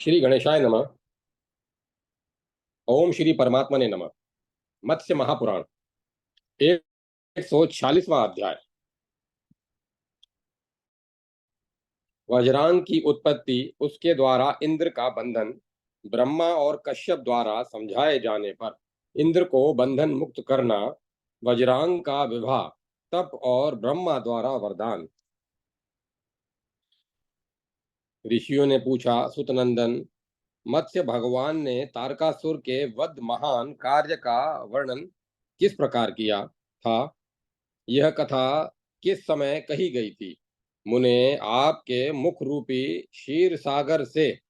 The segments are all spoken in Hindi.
श्री गणेशाय नमः। ओम श्री परमात्मने नमः। मत्स्य महापुराण 146वां अध्याय। वज्रांग की उत्पत्ति, उसके द्वारा इंद्र का बंधन, ब्रह्मा और कश्यप द्वारा समझाए जाने पर इंद्र को बंधन मुक्त करना, वज्रांग का विवाह, तप और ब्रह्मा द्वारा वरदान। ऋषियों ने पूछा, सुतनंदन, मत्स्य भगवान ने तारकासुर के वध महान कार्य का वर्णन किस प्रकार किया था? यह कथा किस समय कही गई थी? मुने, आपके मुख रूपी क्षीर सागर से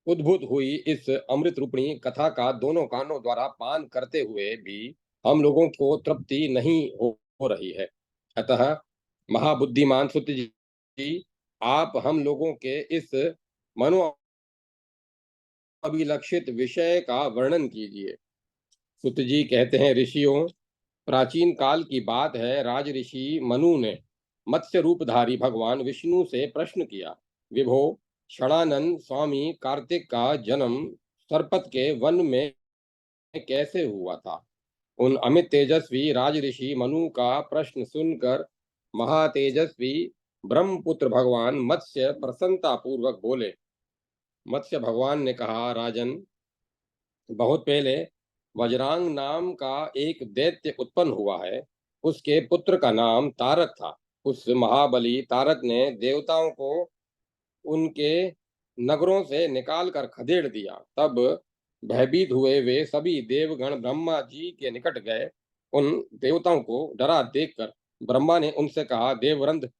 उद्भूत हुई इस अमृत रूपिणी कथा का दोनों कानों द्वारा पान करते हुए भी हम लोगों को तृप्ति नहीं हो रही है। अतः महाबुद्धिमान सुत जी, आप हम लोगों के इस मनो अभिलक्षित विषय का वर्णन कीजिए। सुत जी कहते हैं, ऋषियों, प्राचीन काल की बात है। राज ऋषि मनु ने मत्स्य रूपधारी भगवान विष्णु से प्रश्न किया, विभो, षणानंद स्वामी कार्तिक का जन्म सरपत के वन में कैसे हुआ था? उन अमित तेजस्वी राज ऋषि मनु का प्रश्न सुनकर महातेजस्वी ब्रह्मपुत्र भगवान मत्स्य प्रसन्नता पूर्वक बोले। मत्स्य भगवान ने कहा, राजन, बहुत पहले वज्रांग नाम का एक दैत्य उत्पन्न हुआ है। उसके पुत्र का नाम तारक था। उस महाबली तारक ने देवताओं को उनके नगरों से निकाल कर खदेड़ दिया। तब भयभीत हुए वे सभी देवगण ब्रह्मा जी के निकट गए। उन देवताओं को डरा देखकर ब्रह्मा ने उनसे कहा, देववृंद,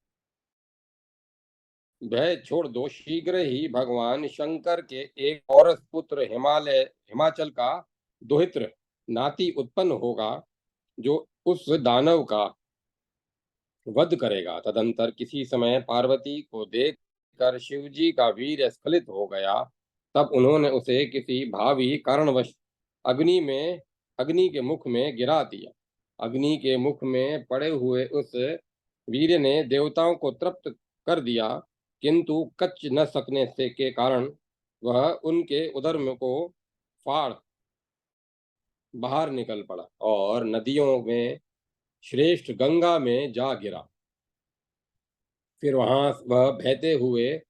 भय छोड़ दो। शीघ्र ही भगवान शंकर के एक औरस पुत्र हिमाचल का दोहित्र नाती उत्पन्न होगा, जो उस दानव का वध करेगा। तदंतर किसी समय पार्वती को देख कर शिव जी का वीर स्खलित हो गया। तब उन्होंने उसे किसी भावी कारणवश अग्नि के मुख में गिरा दिया। अग्नि के मुख में पड़े हुए उस वीर ने देवताओं को तृप्त कर दिया, किंतु कच न सकने से के कारण वह उनके उदर में को फाड़ बाहर निकल पड़ा और नदियों में श्रेष्ठ गंगा में जा गिरा। फिर वहां वह बहते हुए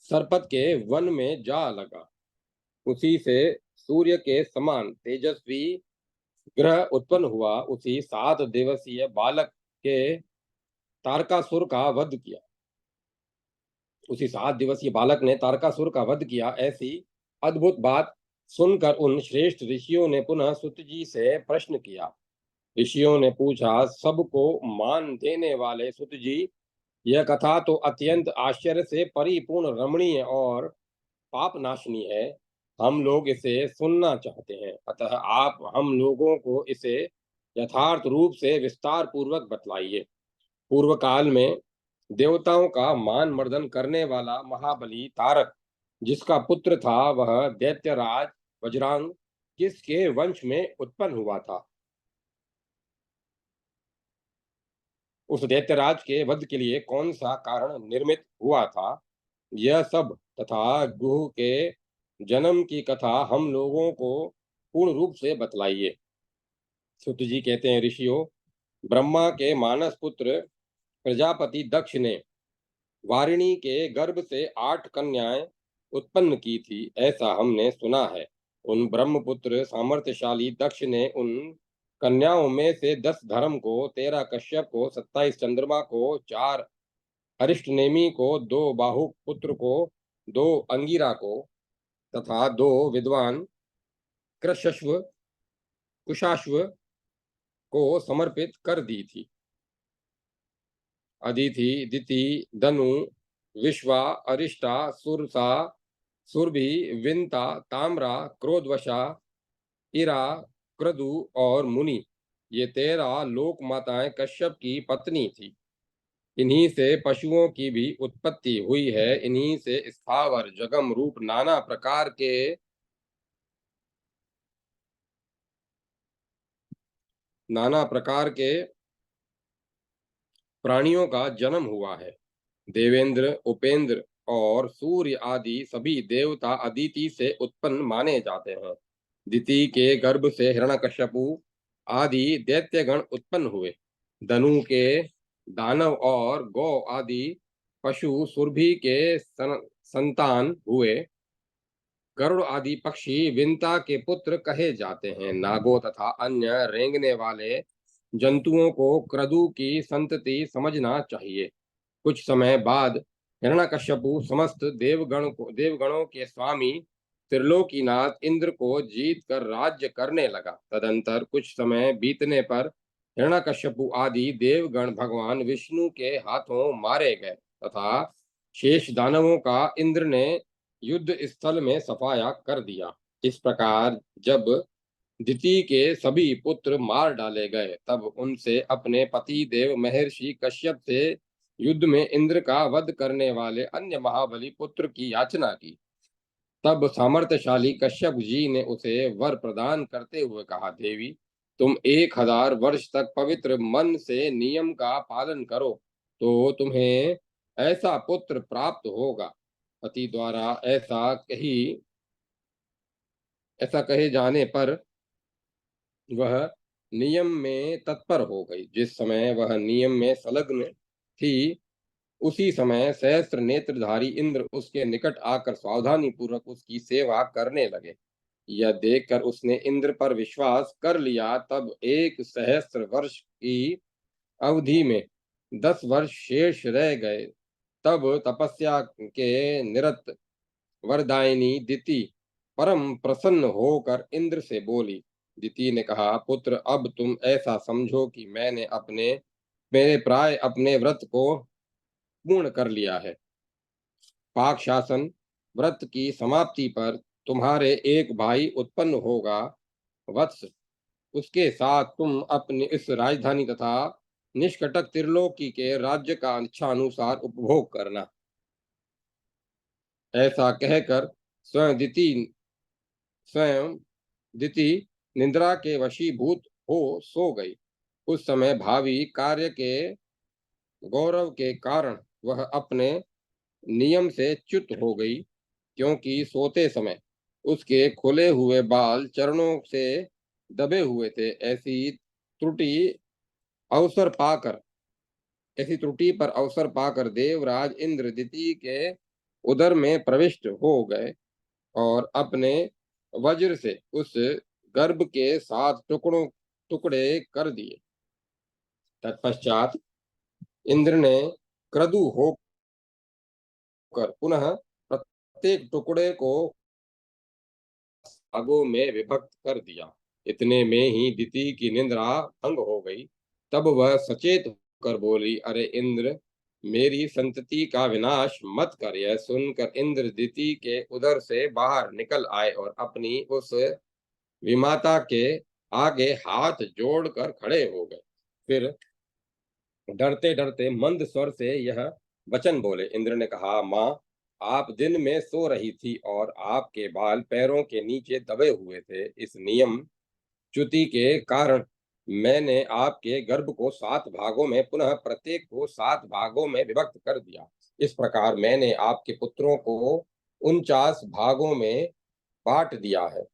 सरपत के वन में जा लगा। उसी से सूर्य के समान तेजस्वी ग्रह उत्पन्न हुआ। उसी 7 दिवसीय बालक के तारकासुर का वध किया। उसी 7 दिवसीय बालक ने तारकासुर का वध किया। ऐसी अद्भुत बात सुनकर उन श्रेष्ठ ऋषियों ने पुनः सुत जी से प्रश्न किया। ऋषियों ने पूछा, सबको मान देने वाले सुत जी, यह कथा तो अत्यंत आश्चर्य से परिपूर्ण, रमणीय और पाप नाशनी है। हम लोग इसे सुनना चाहते हैं। अतः आप हम लोगों को इसे यथार्थ रूप से विस्तार पूर्वक बतलाइए। पूर्व काल में देवताओं का मान मर्दन करने वाला महाबली तारक, जिसका पुत्र था वह दैत्यराज वज्रांग, किसके वंश में उत्पन्न हुआ था? उस दैत्यराज के वध के लिए कौन सा कारण निर्मित हुआ था? यह सब तथा गुह के जन्म की कथा हम लोगों को पूर्ण रूप से बतलाइए। सुत जी कहते हैं, ऋषियों, ब्रह्मा के मानस पुत्र प्रजापति दक्ष ने वारिणी के गर्भ से 8 कन्याएं उत्पन्न की थी, ऐसा हमने सुना है। उन ब्रह्मपुत्र सामर्थ्यशाली दक्ष ने उन कन्याओं में से 10 धर्म को, 13 कश्यप को, 27 चंद्रमा को, 4 अरिष्टनेमी को, 2 बाहु पुत्र को, 2 अंगिरा को तथा 2 विद्वान कृशश्व कुशाश्व को समर्पित कर दी थी। अदिति, दिति, धनु, विश्वा, अरिष्टा, सुरसा, सुरभि, विंता, ताम्रा, क्रोधवशा, इरा, क्रदु और मुनि, ये 13 लोक माताएं कश्यप की पत्नी थी। इन्हीं से पशुओं की भी उत्पत्ति हुई है। इन्हीं से स्थावर जगम रूप नाना प्रकार के प्राणियों का जन्म हुआ है। देवेंद्र, उपेंद्र और सूर्य आदि सभी देवता अदिति से उत्पन्न माने जाते हैं। दिति के गर्भ से हिरण्यकश्यपु आदि दैत्यगण उत्पन्न हुए। धनु के दानव और गौ आदि पशु सुरभि के संतान हुए। गरुड़ आदि पक्षी विंता के पुत्र कहे जाते हैं। नागों तथा अन्य रेंगने वाले जंतुओं को क्रदु की संतति समझना चाहिए। कुछ समय बाद हिरण्यकश्यपु समस्त देवगणों के स्वामी त्रिलोकीनाथ इंद्र को जीत कर राज्य करने लगा। तदंतर कुछ समय बीतने पर हिरण्यकश्यपु आदि देवगण भगवान विष्णु के हाथों मारे गए तथा शेष दानवों का इंद्र ने युद्ध स्थल में सफाया कर दिया। इस प्रकार जब दिति के सभी पुत्र मार डाले गए तब उनसे अपने पति देव महर्षि कश्यप से युद्ध में इंद्र का वध करने वाले अन्य महाबली पुत्र की याचना की। तब सामर्थ्यशाली कश्यप जी ने उसे वर प्रदान करते हुए कहा, देवी तुम 1000 वर्ष तक पवित्र मन से नियम का पालन करो तो तुम्हें ऐसा पुत्र प्राप्त होगा। पति द्वारा ऐसा कहे जाने पर वह नियम में तत्पर हो गई। जिस समय वह नियम में संलग्न थी उसी समय सहस्त्र नेत्रधारी इंद्र उसके निकट आकर सावधानी पूर्वक उसकी सेवा करने लगे। यह देखकर उसने इंद्र पर विश्वास कर लिया। तब 1 सहस्त्र वर्ष की अवधि में 10 वर्ष शेष रह गए। तब तपस्या के निरत वरदायिनी दिति परम प्रसन्न होकर इंद्र से बोली। दिति ने कहा, पुत्र अब तुम ऐसा समझो कि मेरे प्राय अपने व्रत को पूर्ण कर लिया है। पाक शासन व्रत की समाप्ति पर तुम्हारे एक भाई उत्पन्न होगा। वत्स उसके साथ तुम अपनी इस राजधानी तथा निष्कटक त्रिलोकी के राज्य का इच्छा अनुसार उपभोग करना। ऐसा कहकर स्वयं दिति निद्रा के वशीभूत हो सो गई। उस समय भावी कार्य के गौरव के कारण वह अपने नियम से च्युत हो गई, क्योंकि सोते समय उसके खुले हुए बाल चरणों से दबे हुए थे। त्रुटि ऐसी त्रुटि पर अवसर पाकर देवराज इंद्र दिति के उदर में प्रविष्ट हो गए और अपने वज्र से उस गर्भ के 7 टुकड़े कर दिए। तत्पश्चात इंद्र ने क्रदु होकर पुनः प्रत्येक टुकड़े को भागों में विभक्त कर दिया। इतने में ही दिति की निद्रा भंग हो गई। तब वह सचेत होकर बोली, अरे इंद्र, मेरी संतति का विनाश मत कर। यह सुनकर इंद्र दिति के उदर से बाहर निकल आए और अपनी उस विमाता के आगे हाथ जोड़कर खड़े हो गए। फिर डरते डरते मंद स्वर से यह वचन बोले। इंद्र ने कहा, मां, आप दिन में सो रही थी और आपके बाल पैरों के नीचे दबे हुए थे। इस नियम च्युति के कारण मैंने आपके गर्भ को 7 भागों में पुनः प्रत्येक को 7 भागों में विभक्त कर दिया। इस प्रकार मैंने आपके पुत्रों को 49 भागों में बांट दिया है।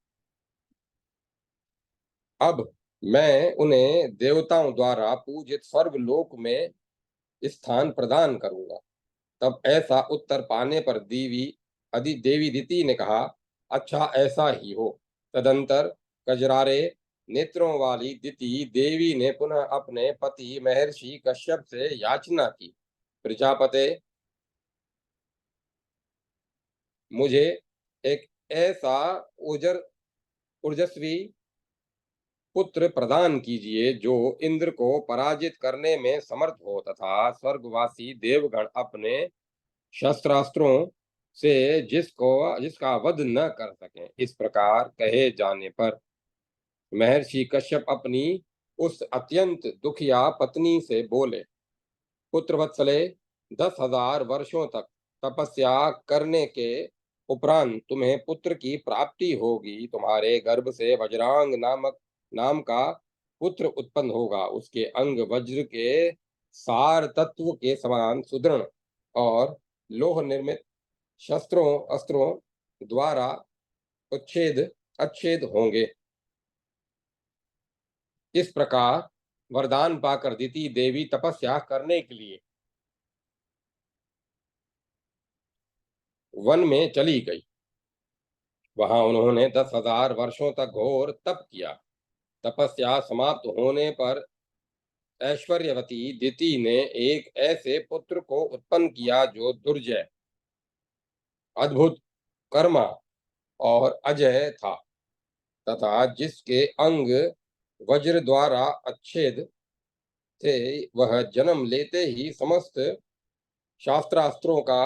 अब मैं उन्हें देवताओं द्वारा पूजित स्वर्गलोक में स्थान प्रदान करूंगा। तब ऐसा उत्तर पाने पर देवी दिति ने कहा, अच्छा ऐसा ही हो। तदंतर कजरारे नेत्रों वाली दिति देवी ने पुनः अपने पति महर्षि कश्यप से याचना की, प्रजापते, मुझे एक ऐसा ऊर्जस्वी पुत्र प्रदान कीजिए जो इंद्र को पराजित करने में समर्थ हो तथा स्वर्गवासी देवगण अपने शस्त्रास्त्रों से जिसका वध न कर सके। इस प्रकार कहे जाने पर महर्षि कश्यप अपनी उस अत्यंत दुखिया पत्नी से बोले, पुत्र वत्सले, 10,000 वर्षों तक तपस्या करने के उपरांत तुम्हें पुत्र की प्राप्ति होगी। तुम्हारे गर्भ से वज्रांग नाम का पुत्र उत्पन्न होगा। उसके अंग वज्र के सार तत्व के समान सुदृढ़ और लोह निर्मित शस्त्रों अस्त्रों द्वारा अच्छेद होंगे। इस प्रकार वरदान पाकर दिति देवी तपस्या करने के लिए वन में चली गई। वहां उन्होंने 10,000 वर्षों तक घोर तप किया। तपस्या समाप्त होने पर ऐश्वर्यवती दिति ने एक ऐसे पुत्र को उत्पन्न किया जो दुर्जय, अद्भुत, कर्मा और अजय था तथा जिसके अंग वज्र द्वारा अच्छेद थे। वह जन्म लेते ही समस्त शास्त्रास्त्रों का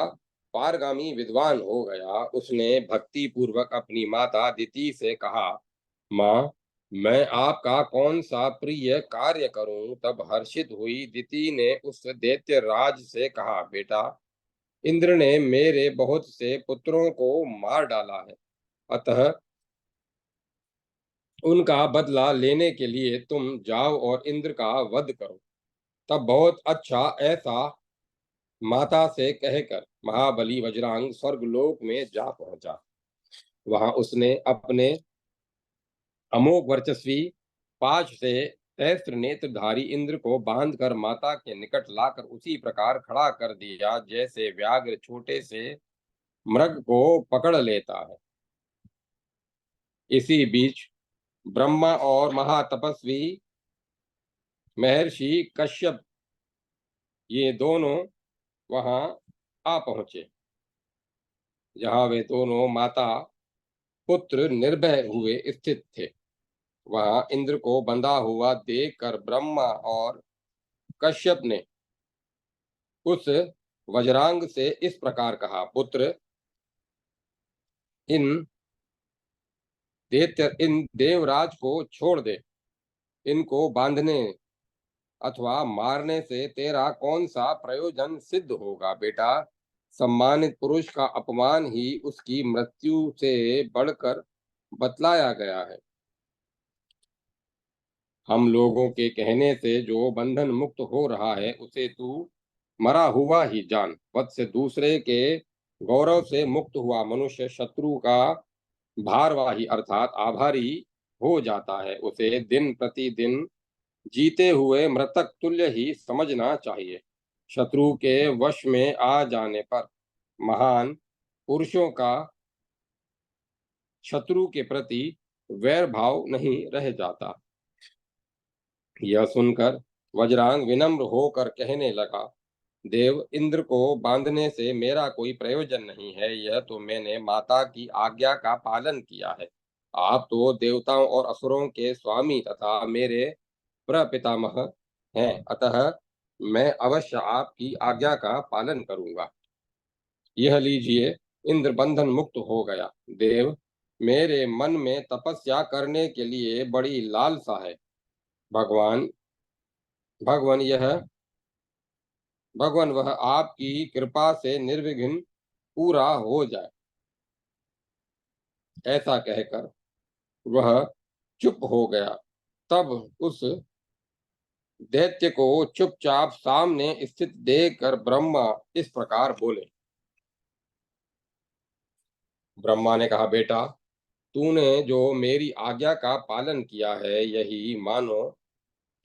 पारगामी विद्वान हो गया। उसने भक्ति पूर्वक अपनी माता दिति से कहा, माँ, मैं आपका कौन सा प्रिय कार्य करूं? तब हर्षित हुई दिति ने उस दैत्य राज से कहा, बेटा, इंद्र ने मेरे बहुत से पुत्रों को मार डाला है, अतः उनका बदला लेने के लिए तुम जाओ और इंद्र का वध करो। तब बहुत अच्छा ऐसा माता से कहकर महाबली वज्रांग स्वर्गलोक में जा पहुंचा। वहां उसने अपने अमोघ वर्चस्वी पाश से सहस्त्र नेत्रधारी इंद्र को बांधकर माता के निकट लाकर उसी प्रकार खड़ा कर दिया जैसे व्याघ्र छोटे से मृग को पकड़ लेता है। इसी बीच ब्रह्मा और महातपस्वी महर्षि कश्यप ये दोनों वहां आ पहुंचे, जहां वे दोनों माता पुत्र निर्भय हुए स्थित थे। वहां इंद्र को बंधा हुआ देखकर ब्रह्मा और कश्यप ने उस वज्रांग से इस प्रकार कहा, पुत्र, इन देवराज को छोड़ दे। इनको बांधने अथवा मारने से तेरा कौन सा प्रयोजन सिद्ध होगा? बेटा, सम्मानित पुरुष का अपमान ही उसकी मृत्यु से बढ़कर बतलाया गया है। हम लोगों के कहने से जो बंधन मुक्त हो रहा है उसे तू मरा हुआ ही जान। वत्स, दूसरे के गौरव से मुक्त हुआ मनुष्य शत्रु का भारवाही अर्थात आभारी हो जाता है। उसे दिन प्रतिदिन जीते हुए मृतक तुल्य ही समझना चाहिए। शत्रु के वश में आ जाने पर महान पुरुषों का शत्रु के प्रति वैर भाव नहीं रह जाता। यह सुनकर वज्रांग विनम्र होकर कहने लगा, देव, इंद्र को बांधने से मेरा कोई प्रयोजन नहीं है। यह तो मैंने माता की आज्ञा का पालन किया है। आप तो देवताओं और असुरों के स्वामी तथा मेरे प्रपितामह हैं, अतः मैं अवश्य आपकी आज्ञा का पालन करूंगा। यह लीजिए, इंद्र बंधन मुक्त हो गया। देव, मेरे मन में तपस्या करने के लिए बड़ी लालसा है। भगवान भगवान यह भगवान वह आपकी कृपा से निर्विघ्न पूरा हो जाए। ऐसा कहकर वह चुप हो गया। तब उस दैत्य को चुपचाप सामने स्थित देखकर ब्रह्मा इस प्रकार बोले। ब्रह्मा ने कहा, बेटा, तूने जो मेरी आज्ञा का पालन किया है, यही मानो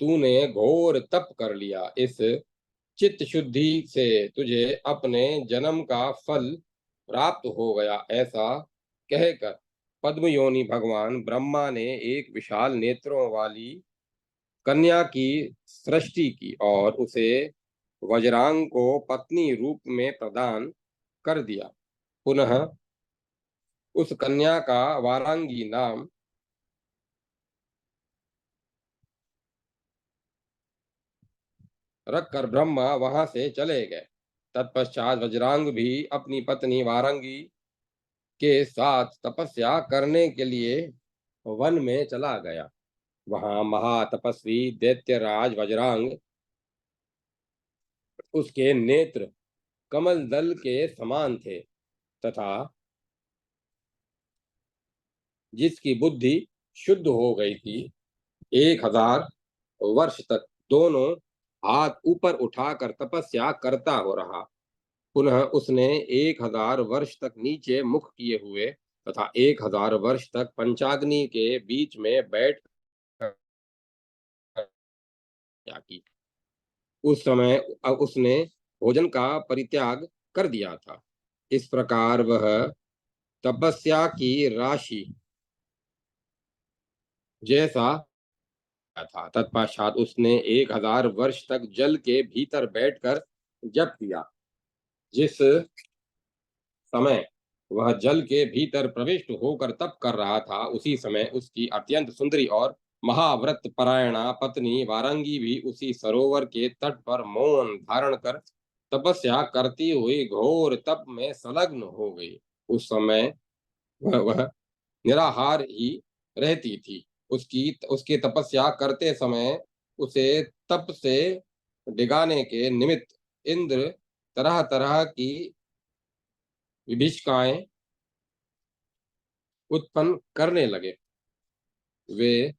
तूने घोर तप कर लिया। इस चित्त शुद्धि से तुझे अपने जन्म का फल प्राप्त हो गया। ऐसा कहकर पद्मयोनि भगवान ब्रह्मा ने एक विशाल नेत्रों वाली कन्या की सृष्टि की और उसे वज्रांग को पत्नी रूप में प्रदान कर दिया। पुनः उस कन्या का वारांगी नाम रखकर ब्रह्मा वहां से चले गए। तत्पश्चात वज्रांग भी अपनी पत्नी वारांगी के साथ तपस्या करने के लिए वन में चला गया। वहां महातपस्वी दैत्यराज वज्रांग, उसके नेत्र कमल दल के समान थे तथा जिसकी बुद्धि शुद्ध हो गई थी, 1,000 वर्ष तक दोनों हाथ ऊपर उठाकर तपस्या करता हो रहा। पुनः उसने 1000 वर्ष तक नीचे मुख किए हुए तथा 1000 वर्ष तक पंचाग्नि के बीच में बैठ क्या की। उस समय उसने भोजन का परित्याग कर दिया था। इस प्रकार वह तपस्या की राशि जैसा था। तत्पश्चात उसने 1000 वर्ष तक जल के भीतर बैठकर जप किया। जिस समय वह जल के भीतर प्रविष्ट होकर तप कर रहा था, उसी समय उसकी अत्यंत सुंदरी और महाव्रत परायणा पत्नी वारांगी भी उसी सरोवर के तट पर मौन धारण कर तपस्या करती हुई घोर तप में संलग्न हो गई। उस समय वह निराहार ही रहती थी। उसकी उसके तपस्या करते समय उसे तप से डिगाने के निमित्त इंद्र तरह तरह की विभीषिकाएं उत्पन्न करने लगे। वे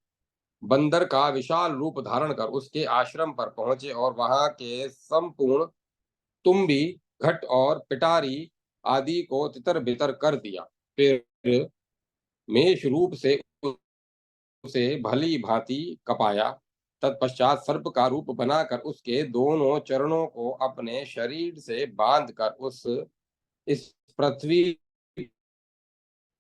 बंदर का विशाल रूप धारण कर उसके आश्रम पर पहुंचे और वहां के संपूर्ण तुम्बी घट और पिटारी आदि को तितर बितर कर दिया। फिर मेष रूप से उसे भली भांति कपाया। तत्पश्चात सर्प का रूप बनाकर उसके दोनों चरणों को अपने शरीर से बांधकर उस इस पृथ्वी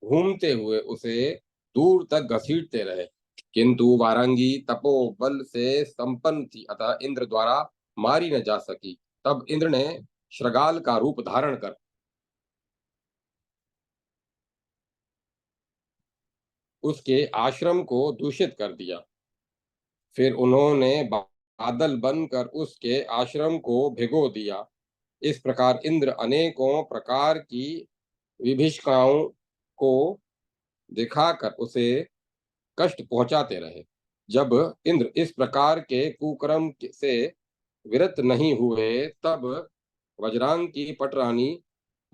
घूमते हुए उसे दूर तक घसीटते रहे। किंतु वारांगी तपोबल से संपन्न थी, अतः इंद्र द्वारा मारी न जा सकी। तब इंद्र ने श्रगाल का रूप धारण कर उसके आश्रम को दूषित कर दिया। फिर उन्होंने बादल बनकर उसके आश्रम को भिगो दिया। इस प्रकार इंद्र अनेकों प्रकार की विभीषिकाओं को दिखाकर उसे कष्ट पहुंचाते रहे। जब इंद्र इस प्रकार के कुकर्म से विरत नहीं हुए, तब वज्रांग की पटरानी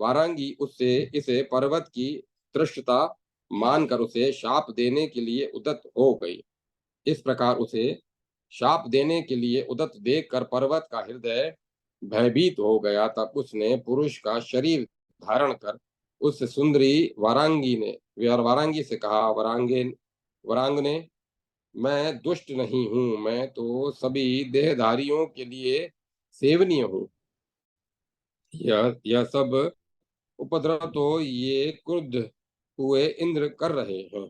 वारांगी उससे इसे पर्वत की दृष्टता मानकर उसे शाप देने के लिए उद्यत हो गई। इस प्रकार उसे शाप देने के लिए उद्यत देखकर पर्वत का हृदय भयभीत हो गया। तब उसने पुरुष का शरीर धारण कर उस सुंदरी वारांगी से कहा, वरांगने, मैं दुष्ट नहीं हूं, मैं तो सभी देहधारियों के लिए सेवनीय हूँ। यह सब उपद्रव तो ये क्रुद्ध हुए इंद्र कर रहे हैं।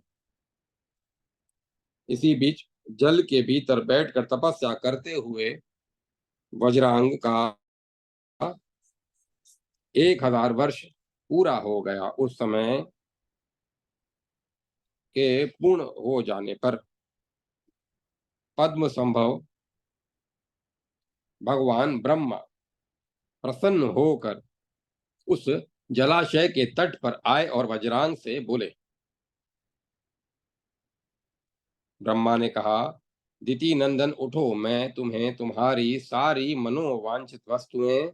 इसी बीच जल के भीतर बैठकर तपस्या करते हुए वज्रांग का 1000 वर्ष पूरा हो गया। उस समय के पूर्ण हो जाने पर पद्म संभव भगवान ब्रह्मा प्रसन्न होकर उस जलाशय के तट पर आए और वज्रांग से बोले। ब्रह्मा ने कहा, दिति नंदन उठो, मैं तुम्हें तुम्हारी सारी मनोवांछित वस्तुएं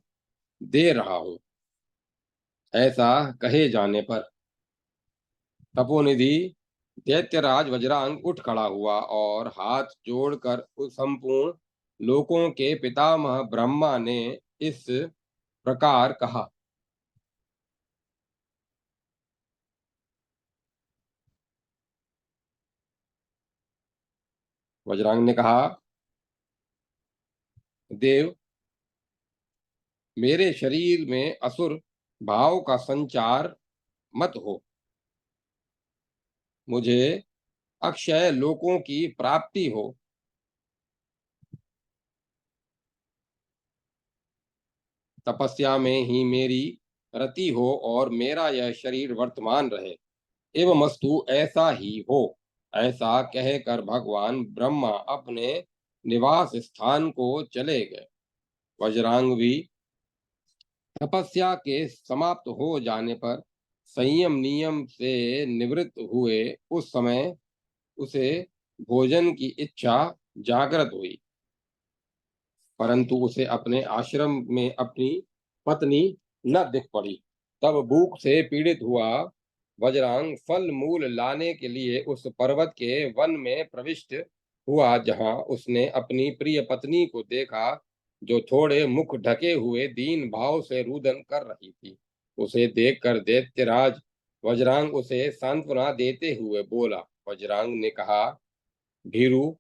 दे रहा हूं। ऐसा कहे जाने पर तपोनिधि दैत्यराज वज्रांग उठ खड़ा हुआ और हाथ जोड़कर उस संपूर्ण लोकों के पितामह ब्रह्मा ने इस प्रकार कहा। वज्रांग ने कहा, देव, मेरे शरीर में असुर भाव का संचार मत हो। मुझे अक्षय लोकों की प्राप्ति हो। तपस्या में ही मेरी रति हो और मेरा यह शरीर वर्तमान रहे। एवं वस्तु ऐसा ही हो। ऐसा कहकर भगवान ब्रह्मा अपने निवास स्थान को चले गए। वज्रांग भी तपस्या के समाप्त हो जाने पर संयम नियम से निवृत्त हुए। उस समय उसे भोजन की इच्छा जागृत हुई, परंतु उसे अपने आश्रम में अपनी पत्नी न दिख पड़ी। तब भूख से पीड़ित हुआ वज्रांग फल मूल लाने के लिए उस पर्वत के वन में प्रविष्ट हुआ, जहां उसने अपनी प्रिय पत्नी को देखा। जो थोड़े मुख ढके हुए दीन भाव से रुदन कर रही थी। उसे देखकर दैत्यराज वज्रांग उसे सांत्वना देते हुए बोला। वज्रांग ने कहा, भीरु,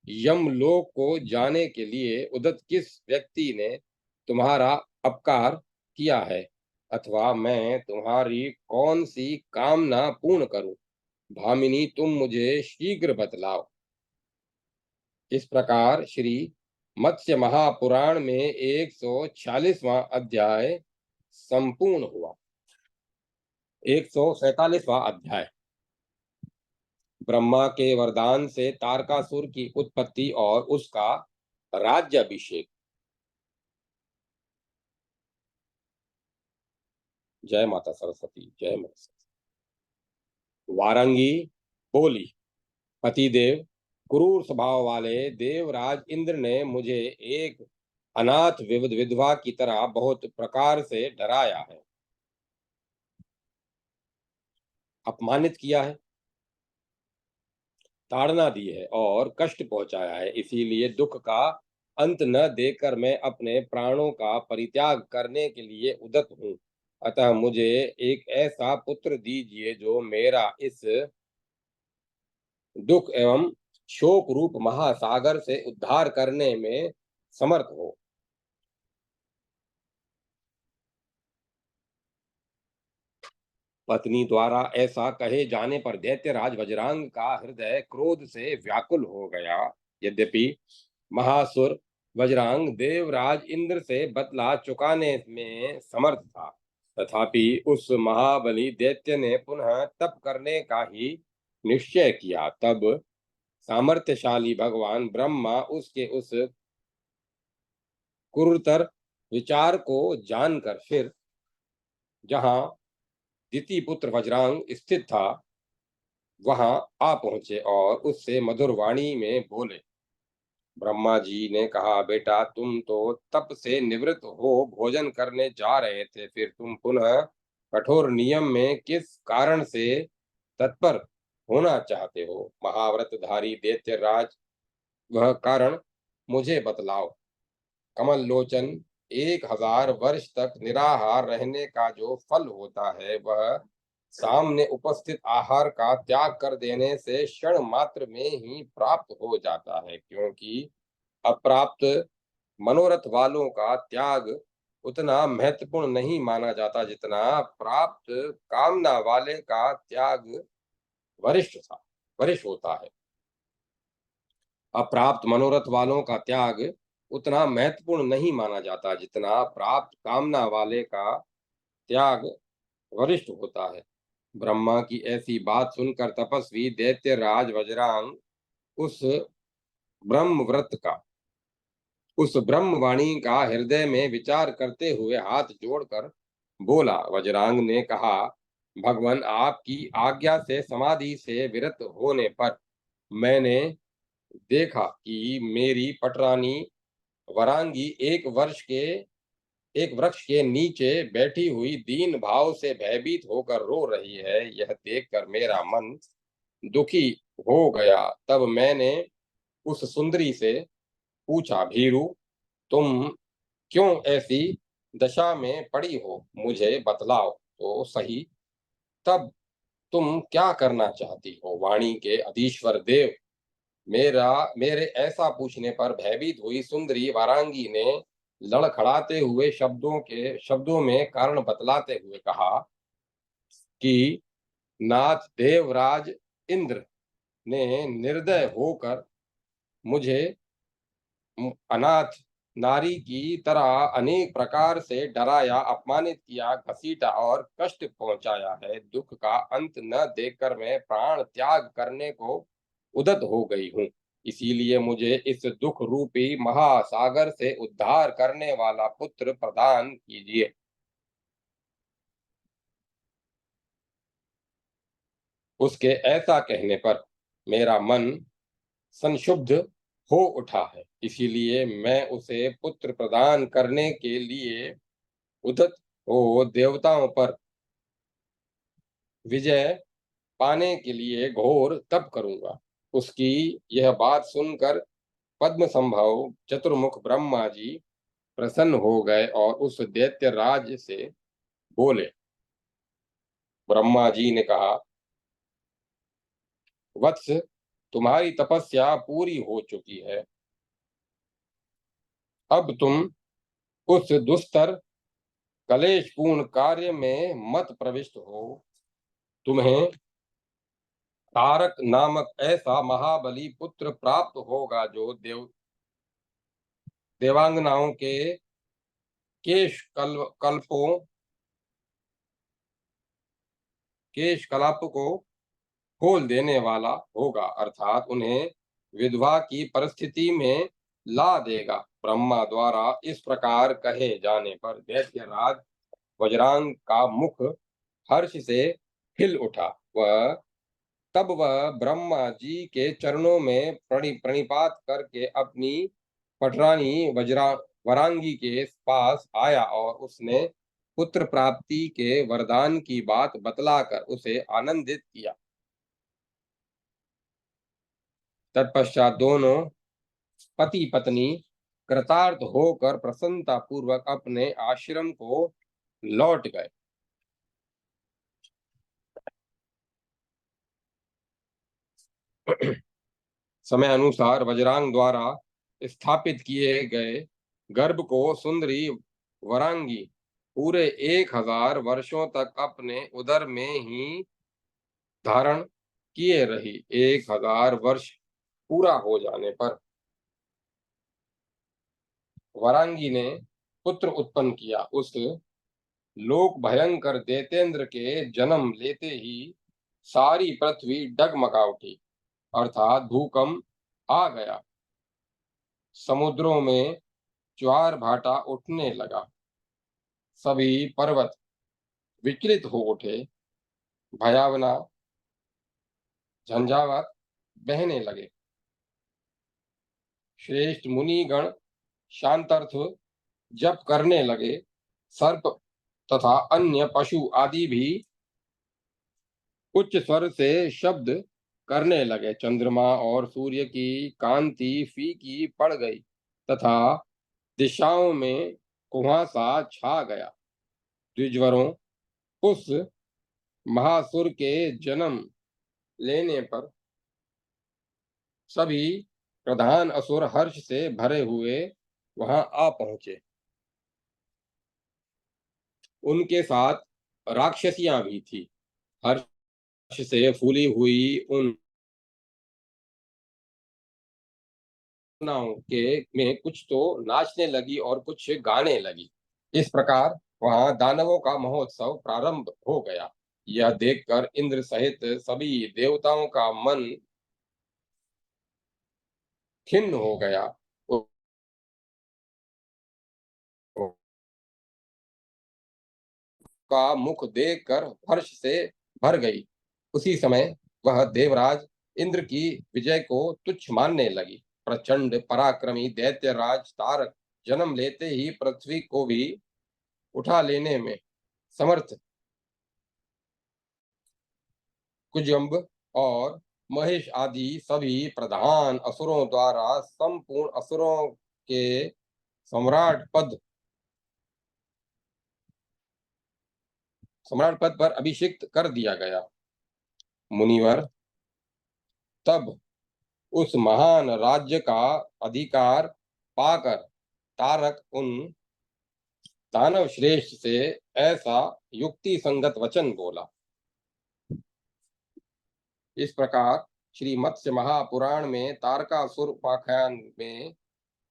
यमलोक को जाने के लिए उदत किस व्यक्ति ने तुम्हारा अपकार किया है, अथवा मैं तुम्हारी कौन सी कामना पूर्ण करूं? भामिनी, तुम मुझे शीघ्र बतलाओ। इस प्रकार श्री मत्स्य महापुराण में 146वां अध्याय संपूर्ण हुआ। 147वां अध्याय। ब्रह्मा के वरदान से तारकासुर की उत्पत्ति और उसका राज्याभिषेक। जय माता सरस्वती, जय माता सरस्वती। वारंगी बोली, पतिदेव, क्रूर स्वभाव वाले देवराज इंद्र ने मुझे एक अनाथ विधवा की तरह बहुत प्रकार से डराया है, अपमानित किया है, ताड़ना दी है और कष्ट पहुंचाया है। इसीलिए दुख का अंत न देकर मैं अपने प्राणों का परित्याग करने के लिए उद्यत हूँ। अतः मुझे एक ऐसा पुत्र दीजिए जो मेरा इस दुख एवं शोक रूप महासागर से उद्धार करने में समर्थ हो। पत्नी द्वारा ऐसा कहे जाने पर दैत्यराज वज्रांग का हृदय क्रोध से व्याकुल हो गया। यद्यपि महासुर वज्रांग देवराज इंद्र से बदला चुकाने में समर्थ था, तथापि उस महाबली दैत्य ने पुनः तप करने का ही निश्चय किया। तब सामर्थ्यशाली भगवान ब्रह्मा उसके उस क्रूरतर विचार को जानकर फिर जहां दिति पुत्र वज्रांग स्थित था वहां आ पहुंचे और उससे मधुर वाणी में बोले। ब्रह्मा जी ने कहा, बेटा, तुम तो तप से निवृत्त हो भोजन करने जा रहे थे, फिर तुम पुनः कठोर नियम में किस कारण से तत्पर होना चाहते हो? महाव्रतधारी दैत्यराज, वह कारण मुझे बतलाओ। कमल लोचन, 1000 वर्ष तक निराहार रहने का जो फल होता है वह सामने उपस्थित आहार का त्याग कर देने से क्षण मात्र में ही प्राप्त हो जाता है, क्योंकि अप्राप्त मनोरथ वालों का त्याग उतना महत्वपूर्ण नहीं माना जाता जितना प्राप्त कामना वाले का त्याग वरिष्ठ होता है। अप्राप्त मनोरथ वालों का त्याग उतना महत्वपूर्ण नहीं माना जाता जितना प्राप्त कामना वाले का त्याग वरिष्ठ होता है। ब्रह्मा की ऐसी बात सुनकर तपस्वी दैत्य राज वज्रांग उस ब्रह्मव्रत का उस ब्रह्मवाणी का हृदय में विचार करते हुए हाथ जोड़कर बोला। वज्रांग ने कहा, भगवान, आपकी आज्ञा से समाधि से विरत होने पर मैंने देखा कि मेरी पटरानी वरांगी एक वृक्ष के नीचे बैठी हुई दीन भाव से भयभीत होकर रो रही है। यह देखकर मेरा मन दुखी हो गया। तब मैंने उस सुंदरी से पूछा, भीरू, तुम क्यों ऐसी दशा में पड़ी हो? मुझे बतलाओ तो सही। तब तुम क्या करना चाहती हो? वाणी के अधीश्वर देव, मेरे ऐसा पूछने पर भयभीत हुई सुंदरी वारांगी ने लड़खड़ाते हुए शब्दों में कारण बतलाते हुए कहा कि नाथ देवराज इंद्र ने निर्दय होकर मुझे अनाथ नारी की तरह अनेक प्रकार से डराया, अपमानित किया, घसीटा और कष्ट पहुंचाया है। दुख का अंत न देखकर मैं प्राण त्याग करने को उद्यत हो गई हूँ। इसीलिए मुझे इस दुख रूपी महासागर से उद्धार करने वाला पुत्र प्रदान कीजिए। उसके ऐसा कहने पर मेरा मन संक्षुब्ध हो उठा है, इसीलिए मैं उसे पुत्र प्रदान करने के लिए उद्यत हो देवताओं पर विजय पाने के लिए घोर तप करूंगा। उसकी यह बात सुनकर पद्म संभव चतुर्मुख ब्रह्मा जी प्रसन्न हो गए और उस दैत्य राज से बोले। ब्रह्मा जी ने कहा, वत्स, तुम्हारी तपस्या पूरी हो चुकी है। अब तुम उस दुस्तर कलेशपूर्ण कार्य में मत प्रविष्ट हो। तुम्हें तारक नामक ऐसा महाबली पुत्र प्राप्त होगा जो देवांगनाओं के कल्पों केश कलाप को खोल देने वाला होगा, अर्थात उन्हें विधवा की परिस्थिति में ला देगा। ब्रह्मा द्वारा इस प्रकार कहे जाने पर दैत्यराज वज्रांग का मुख हर्ष से हिल उठा। वह ब्रह्मा जी के चरणों में प्रणिपात करके अपनी पटरानी वरांगी के पास आया और उसने पुत्र प्राप्ति के वरदान की बात बतलाकर उसे आनंदित किया। तत्पश्चात दोनों पति पत्नी कृतार्थ होकर प्रसन्नता पूर्वक अपने आश्रम को लौट गए। समय अनुसार वज्रांग द्वारा स्थापित किए गए गर्भ को सुंदरी वरांगी पूरे 1000 वर्षों तक अपने उदर में ही धारण किए रही। 1000 वर्ष पूरा हो जाने पर वरांगी ने पुत्र उत्पन्न किया। उस लोक भयंकर दैतेंद्र के जन्म लेते ही सारी पृथ्वी डगमगा उठी, अर्थात भूकंप आ गया। समुद्रों में ज्वार भाटा उठने लगा। सभी पर्वत विचलित हो उठे। भयावना झंझावात बहने लगे। श्रेष्ठ मुनिगण शांतर्थ जप करने लगे। सर्प तथा अन्य पशु आदि भी उच्च स्वर से शब्द करने लगे। चंद्रमा और सूर्य की कांति फीकी पड़ गई तथा दिशाओं में कुहासा छा गया। द्विजवरों, उस महासुर के जन्म लेने पर सभी प्रधान असुर हर्ष से भरे हुए वहां आ पहुंचे। उनके साथ राक्षसियां भी थी। हर्ष से फूली हुई उन नाव के में कुछ तो नाचने लगी और कुछ गाने लगी। इस प्रकार वहां दानवों का महोत्सव प्रारंभ हो गया। यह देखकर इंद्र सहित सभी देवताओं का मन खिन्न हो गया। का मुख देखकर हर्ष से भर गई। उसी समय वह देवराज इंद्र की विजय को तुच्छ मानने लगी। प्रचंड पराक्रमी दैत्यराज तारक जन्म लेते ही पृथ्वी को भी उठा लेने में समर्थ कुजम्ब और महेश आदि सभी प्रधान असुरों द्वारा संपूर्ण असुरों के सम्राट पद पर अभिषिक्त कर दिया गया। मुनिवर तब उस महान राज्य का अधिकार पाकर तारक उन दानव श्रेष्ठ से ऐसा युक्ति संगत वचन बोला। इस प्रकार श्री मत्स्य महापुराण में तारकासुर उपाख्यान में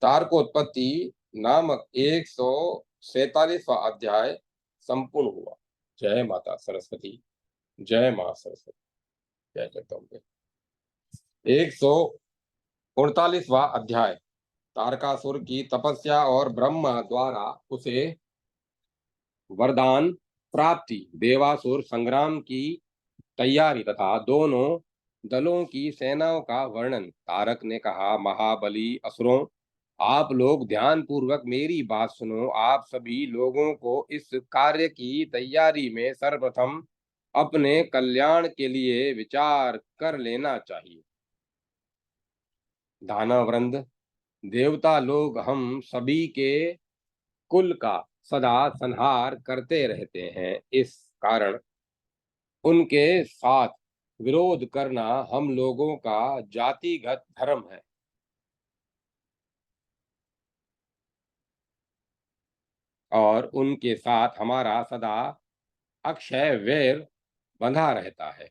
तारकोत्पत्ति नामक 147वां अध्याय संपूर्ण हुआ। जय माता सरस्वती। जय मां सरस्वती। जय जगदम्बे। 148वां अध्याय तारकासुर की तपस्या और ब्रह्मा द्वारा उसे वरदान प्राप्ति। देवासुर संग्राम की तैयारी तथा दोनों दलों की सेनाओं का वर्णन। तारक ने कहा, महाबली असुरों, आप लोग ध्यान पूर्वक मेरी बात सुनो। आप सभी लोगों को इस कार्य की तैयारी में सर्वप्रथम अपने कल्याण के लिए विचार कर लेना चाहिए। दानव वृंद, देवता लोग हम सभी के कुल का सदा संहार करते रहते हैं। इस कारण उनके साथ विरोध करना हम लोगों का जातिगत धर्म है और उनके साथ हमारा सदा अक्षय वैर बंधा रहता है।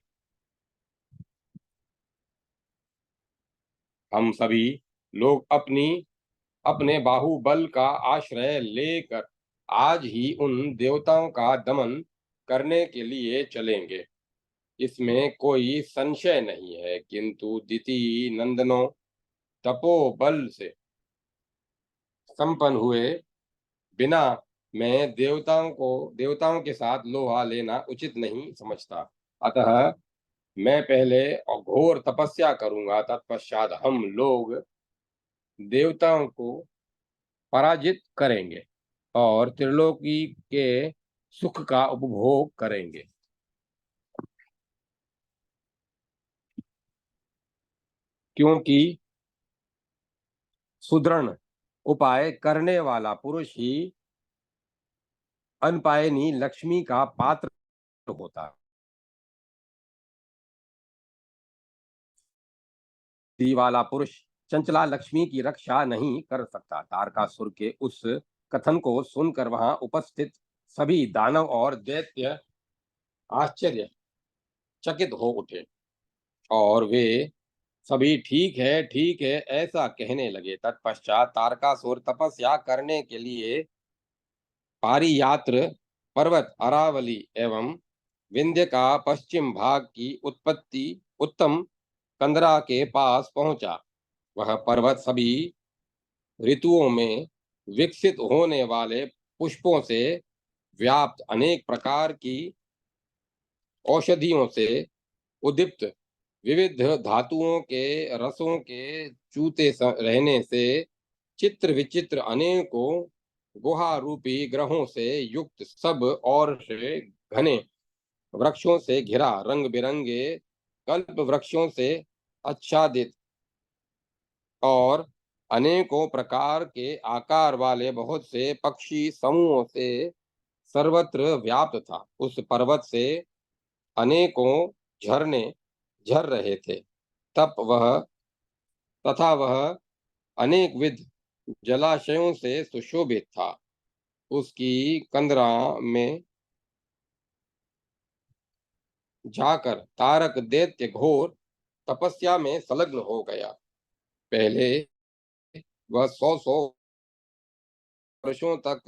हम सभी लोग अपने बाहुबल का आश्रय लेकर आज ही उन देवताओं का दमन करने के लिए चलेंगे, इसमें कोई संशय नहीं है। किंतु दिति नंदनों तपोबल से संपन्न हुए बिना मैं देवताओं के साथ लोहा लेना उचित नहीं समझता। अतः मैं पहले घोर तपस्या करूंगा, तत्पश्चात हम लोग देवताओं को पराजित करेंगे और त्रिलोकी के सुख का उपभोग करेंगे। क्योंकि सुदृढ़ उपाय करने वाला पुरुष ही अनपायनी लक्ष्मी का पात्र होता है। दी वाला पुरुष चंचला लक्ष्मी की रक्षा नहीं कर सकता। तारकासुर के उस कथन को सुनकर वहां उपस्थित सभी दानव और दैत्य आश्चर्य चकित हो उठे और वे सभी ठीक है ऐसा कहने लगे। तत्पश्चात तारकासुर तपस्या करने के लिए पारियात्र पर्वत अरावली एवं विंध्य का पश्चिम भाग की उत्पत्ति उत्तम कंदरा के पास पहुंचा। वह पर्वत सभी ऋतुओं में विकसित होने वाले पुष्पों से व्याप्त अनेक प्रकार की औषधियों से उद्दीप्त विविध धातुओं के रसों के चूते रहने से चित्र विचित्र अनेकों गुहा रूपी ग्रहों से युक्त सब और से घने वृक्षों से घिरा रंग बिरंगे कल्प वृक्षों से आच्छादित और अनेकों प्रकार के आकार वाले बहुत से पक्षी समूहों से सर्वत्र व्याप्त था। उस पर्वत से अनेकों झरने झर रहे थे। तप वह तथा वह अनेक विध जलाशयों से सुशोभित था। उसकी कंदरा में जाकर तारक दैत्य घोर तपस्या में संलग्न हो गया। पहले वह 100 वर्षों तक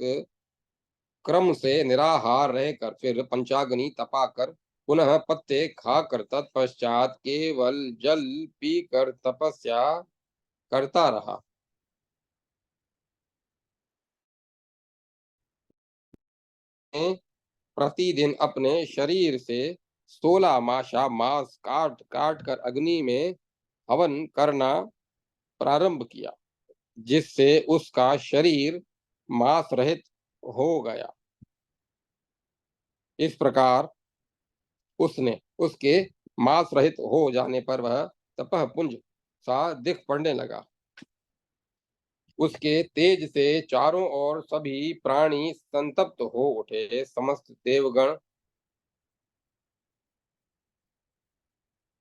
क्रम से निराहार रहकर फिर पंचाग्नि तपाकर पुनः पत्ते खाकर तत्पश्चात केवल जल पीकर तपस्या करता रहा। प्रतिदिन अपने शरीर से 16 मासा मांस काट काट कर अग्नि में हवन करना प्रारंभ किया, जिससे उसका शरीर मांस रहित हो गया। इस प्रकार उसने उसके मांस रहित हो जाने पर वह तपह पुंज सा दिख पड़ने लगा। उसके तेज से चारों ओर सभी प्राणी संतप्त हो उठे। समस्त देवगण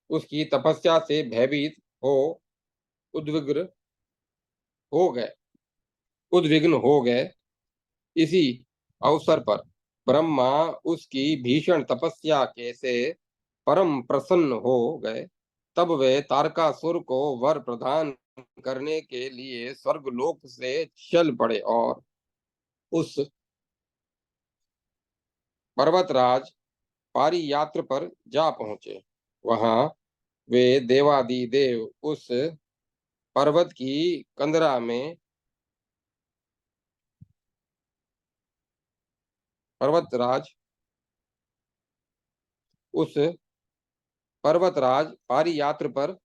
उसकी तपस्या से भयभीत हो उद्विग्न गए उद्विग्न हो गए। इसी अवसर पर ब्रह्मा उसकी भीषण तपस्या के से परम प्रसन्न हो गए। तब वे तारकासुर को वर प्रदान करने के लिए स्वर्गलोक से चल पड़े और उस पर्वतराज पारियात्र पर जा पहुंचे। वहां वे देवादिदेव उस पर्वत की कंदरा में पर्वतराज उस पर्वतराज पारियात्र पर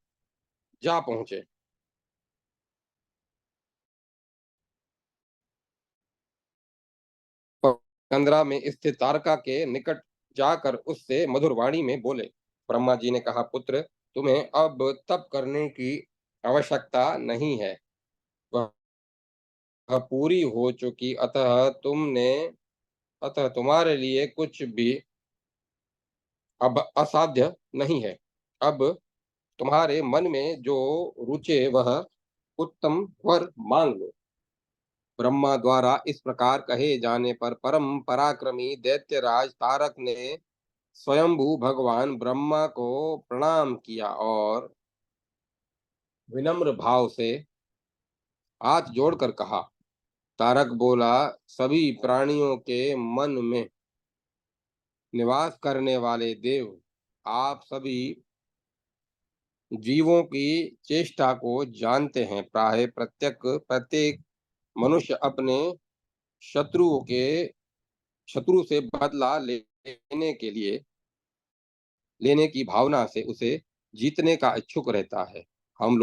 जा पहुंचे। कंदरा में स्थित तारका के निकट जाकर उससे मधुर वाणी में बोले। ब्रह्मा जी ने कहा, पुत्र, तुम्हें अब तप करने की आवश्यकता नहीं है। वह पूरी हो चुकी, अतः तुम्हारे लिए कुछ भी अब असाध्य नहीं है। अब तुम्हारे मन में जो रुचे वह उत्तम वर मांग लो। ब्रह्मा द्वारा इस प्रकार कहे जाने पर परम पराक्रमी दैत्यराज तारक ने स्वयंभू भगवान ब्रह्मा को प्रणाम किया और विनम्र भाव से हाथ जोड़कर कहा। तारक बोला, सभी प्राणियों के मन में निवास करने वाले देव, आप सभी जीवों की चेष्टा को जानते हैं। प्राय प्रत्येक मनुष्य अपने शत्रुओं के शत्रु से बदला लेने की भावना से उसे जीतने का इच्छुक रहता है। हम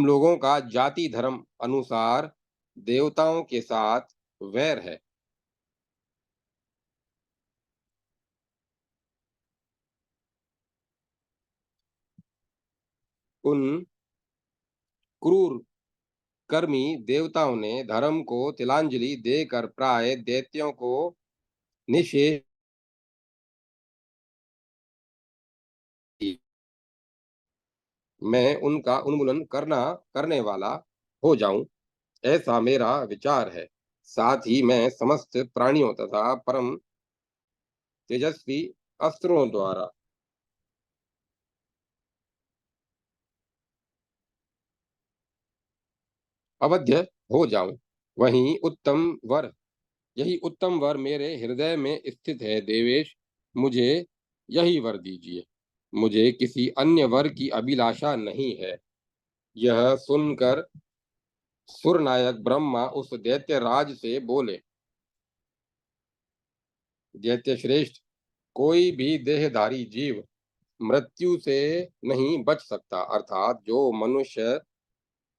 लोगों का जाति धर्म अनुसार देवताओं के साथ वैर है। उन क्रूर कर्मी देवताओं ने धर्म को तिलांजलि देकर प्राय दैत्यों को निषेध की। मैं उनका उन्मूलन करने वाला हो जाऊं, ऐसा मेरा विचार है। साथ ही मैं समस्त प्राणियों तथा परम तेजस्वी अस्त्रों द्वारा अवध्य हो जाऊं। वहीं उत्तम वर यही उत्तम वर मेरे हृदय में स्थित है। देवेश, मुझे यही वर दीजिए। मुझे किसी अन्य वर की अभिलाषा नहीं है। यह सुनकर सुरनायक ब्रह्मा उस दैत्य राज से बोले, दैत्य श्रेष्ठ, कोई भी देहधारी जीव मृत्यु से नहीं बच सकता, अर्थात जो मनुष्य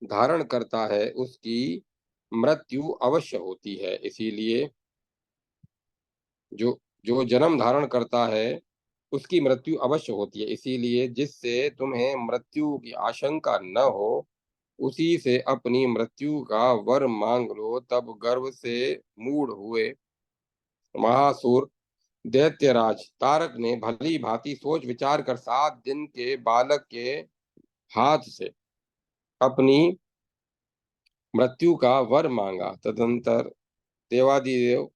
धारण करता है उसकी मृत्यु अवश्य होती है। इसीलिए जो जो जन्म धारण करता है उसकी मृत्यु अवश्य होती है। इसीलिए जिससे तुम्हें मृत्यु की आशंका न हो, उसी से अपनी मृत्यु का वर मांग लो। तब गर्व से मूढ़ हुए महासुर दैत्यराज तारक ने भली भांति सोच विचार कर 7 दिन के बालक के हाथ से अपनी मृत्यु का वर मांगा। तदंतर देवादिदेव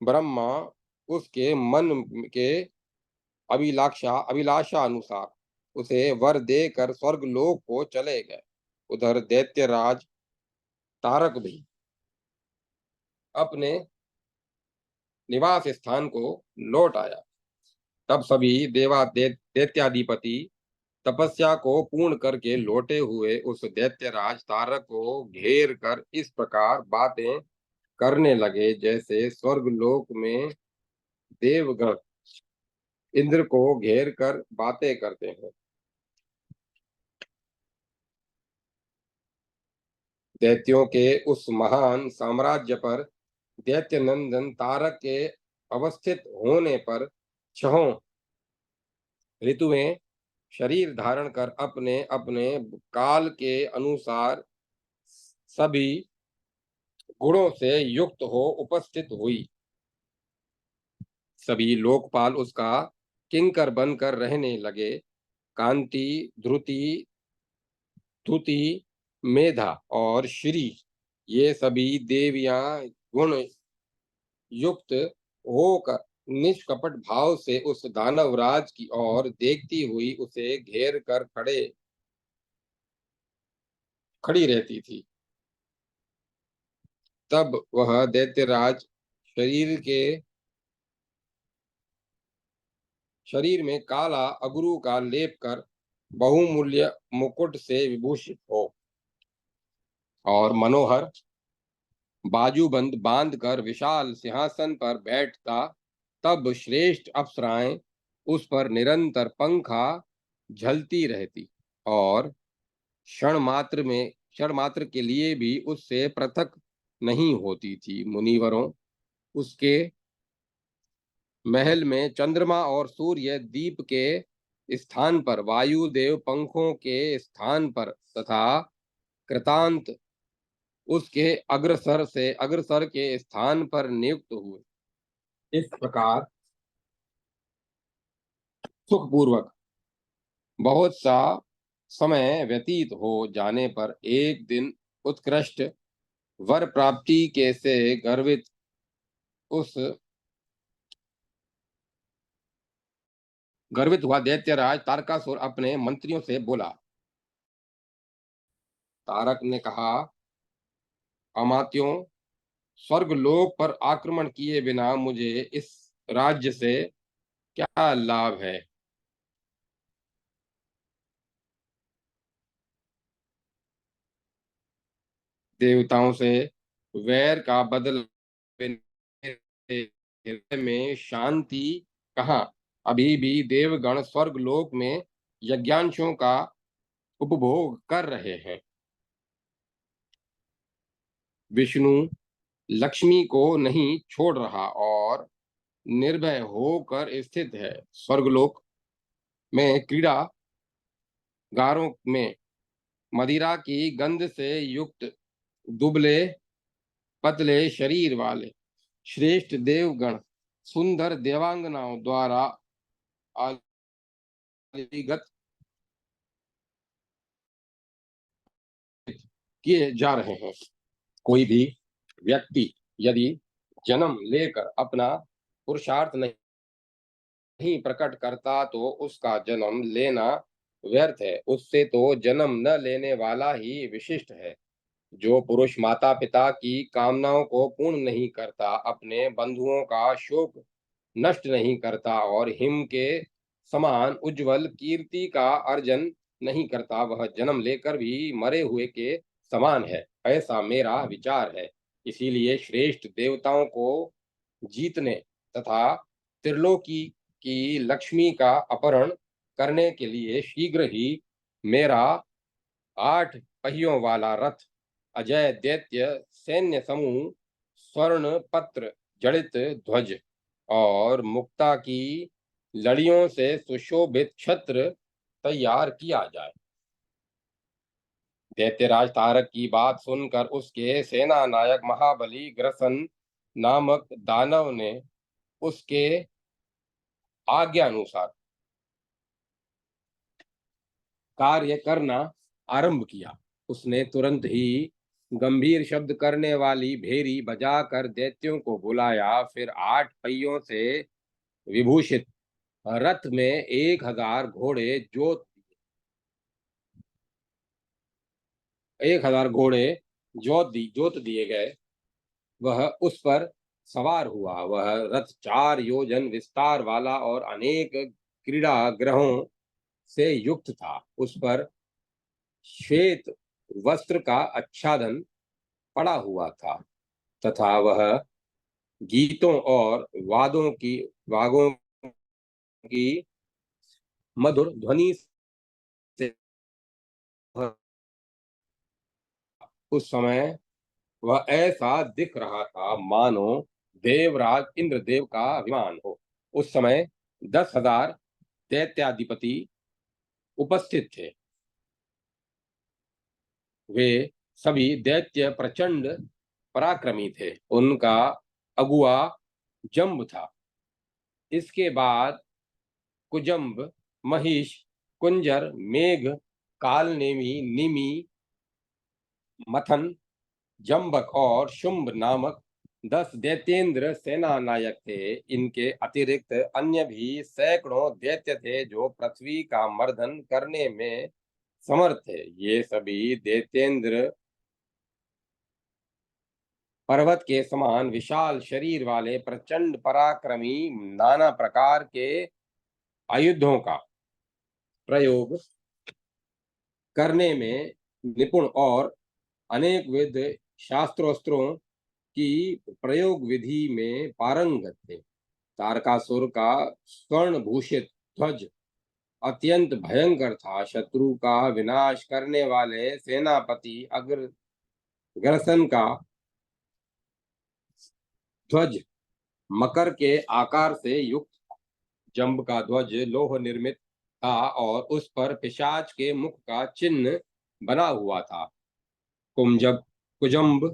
ब्रह्मा उसके मन के अभिलाषा अनुसार उसे वर देकर स्वर्गलोक को चले गए। उधर दैत्यराज तारक भी अपने निवास स्थान को लौट आया। तब सभी दैत्याधिपति तपस्या को पूर्ण करके लौटे हुए उस दैत्यराज तारक को घेर कर इस प्रकार बातें करने लगे, जैसे स्वर्गलोक में देवगण इंद्र को घेर कर बातें करते हैं। दैत्यों के उस महान साम्राज्य पर दैत्य नंदन तारक के अवस्थित होने पर छहों ऋतुएं शरीर धारण कर अपने अपने काल के अनुसार सभी गुणों से युक्त हो उपस्थित हुई। सभी लोकपाल उसका किंकर बनकर रहने लगे। कांति, ध्रुति, तुति, मेधा और श्री, ये सभी देवियां गुण युक्त होकर निष्कपट भाव से उस दानवराज की ओर देखती हुई उसे घेर कर खड़ी रहती थी। तब वह दैत्यराज शरीर में काला अगरू का लेप कर बहुमूल्य मुकुट से विभूषित हो और मनोहर बाजूबंद बांधकर विशाल सिंहासन पर बैठता। तब श्रेष्ठ अप्सराएं उस पर निरंतर पंखा झलती रहती और क्षण मात्र के लिए भी उससे पृथक नहीं होती थी। मुनिवरों, उसके महल में चंद्रमा और सूर्य दीप के स्थान पर वायुदेव पंखों के स्थान पर तथा कृतांत उसके अग्रसर के स्थान पर नियुक्त हुए। इस प्रकार सुखपूर्वक बहुत सा समय व्यतीत हो जाने पर एक दिन उत्कृष्ट वर प्राप्ति के से गर्वित हुआ दैत्यराज तारकासुर अपने मंत्रियों से बोला। तारक ने कहा, अमात्यों, स्वर्गलोक पर आक्रमण किए बिना मुझे इस राज्य से क्या लाभ है। देवताओं से वैर का बदला हृदय में शांति कहाँ। अभी भी देवगण स्वर्गलोक में यज्ञांशों का उपभोग कर रहे हैं। विष्णु लक्ष्मी को नहीं छोड़ रहा और निर्भय होकर स्थित है। स्वर्गलोक में क्रीड़ा गारों में मदिरा की गंध से युक्त दुबले पतले शरीर वाले श्रेष्ठ देवगण सुंदर देवांगनाओं द्वारा आलिंगित किए जा रहे हैं। कोई भी व्यक्ति यदि जन्म लेकर अपना पुरुषार्थ नहीं प्रकट करता तो उसका जन्म लेना व्यर्थ है। उससे तो जन्म न लेने वाला ही विशिष्ट है। जो पुरुष माता पिता की कामनाओं को पूर्ण नहीं करता, अपने बंधुओं का शोक नष्ट नहीं करता और हिम के समान उज्जवल कीर्ति का अर्जन नहीं करता, वह जन्म लेकर भी मरे हुए के समान है। ऐसा मेरा विचार है। इसीलिए श्रेष्ठ देवताओं को जीतने तथा त्रिलोकी की लक्ष्मी का अपहरण करने के लिए शीघ्र ही मेरा 8 पहियों वाला रथ, अजय दैत्य सैन्य समूह, स्वर्ण पत्र जड़ित ध्वज और मुक्ता की लड़ियों से सुशोभित छत्र तैयार किया जाए। दैत्यराज तारक की बात सुनकर उसके सेना नायक महाबली ग्रसन नामक दानव ने उसके आज्ञा अनुसार कार्य करना आरंभ किया। उसने तुरंत ही गंभीर शब्द करने वाली भेरी बजाकर दैत्यों को बुलाया। फिर 8 पहियों से विभूषित रथ में 1000 घोड़े जोत 1000 घोड़े जोत दिए गए। वह उस पर सवार हुआ। वह रथ 4 योजन विस्तार वाला और अनेक क्रीड़ा ग्रहों से युक्त था। उस पर श्वेत वस्त्र का आच्छादन पड़ा हुआ था तथा वह गीतों और वागों की मधुर ध्वनि से उस समय वह ऐसा दिख रहा था मानो देवराज इंद्रदेव का विमान हो। उस समय 10,000 दैत्याधिपति उपस्थित थे। वे सभी दैत्य प्रचंड पराक्रमी थे। उनका अगुआ जम्ब था। इसके बाद कुजम्ब, महिष, कुंजर, मेघ, कालनेमी, निमि, मथन, जम्बक और शुंभ नामक 10 दैत्येंद्र सेना नायक थे। इनके अतिरिक्त अन्य भी सैकड़ों दैत्य थे जो पृथ्वी का मर्दन करने में समर्थ थे। ये सभी दैत्येंद्र पर्वत के समान विशाल शरीर वाले प्रचंड पराक्रमी, नाना प्रकार के आयुधों का प्रयोग करने में निपुण और अनेक विध शास्त्रोस्त्रों की प्रयोग विधि में पारंगत थे। तारकासुर का स्वर्ण भूषित ध्वज अत्यंत भयंकर था। शत्रु का विनाश करने वाले सेनापति अग्रसन का ध्वज मकर के आकार से युक्त। जंब का ध्वज लोह निर्मित था और उस पर पिशाच के मुख का चिन्ह बना हुआ था। कुंजब कुजम्ब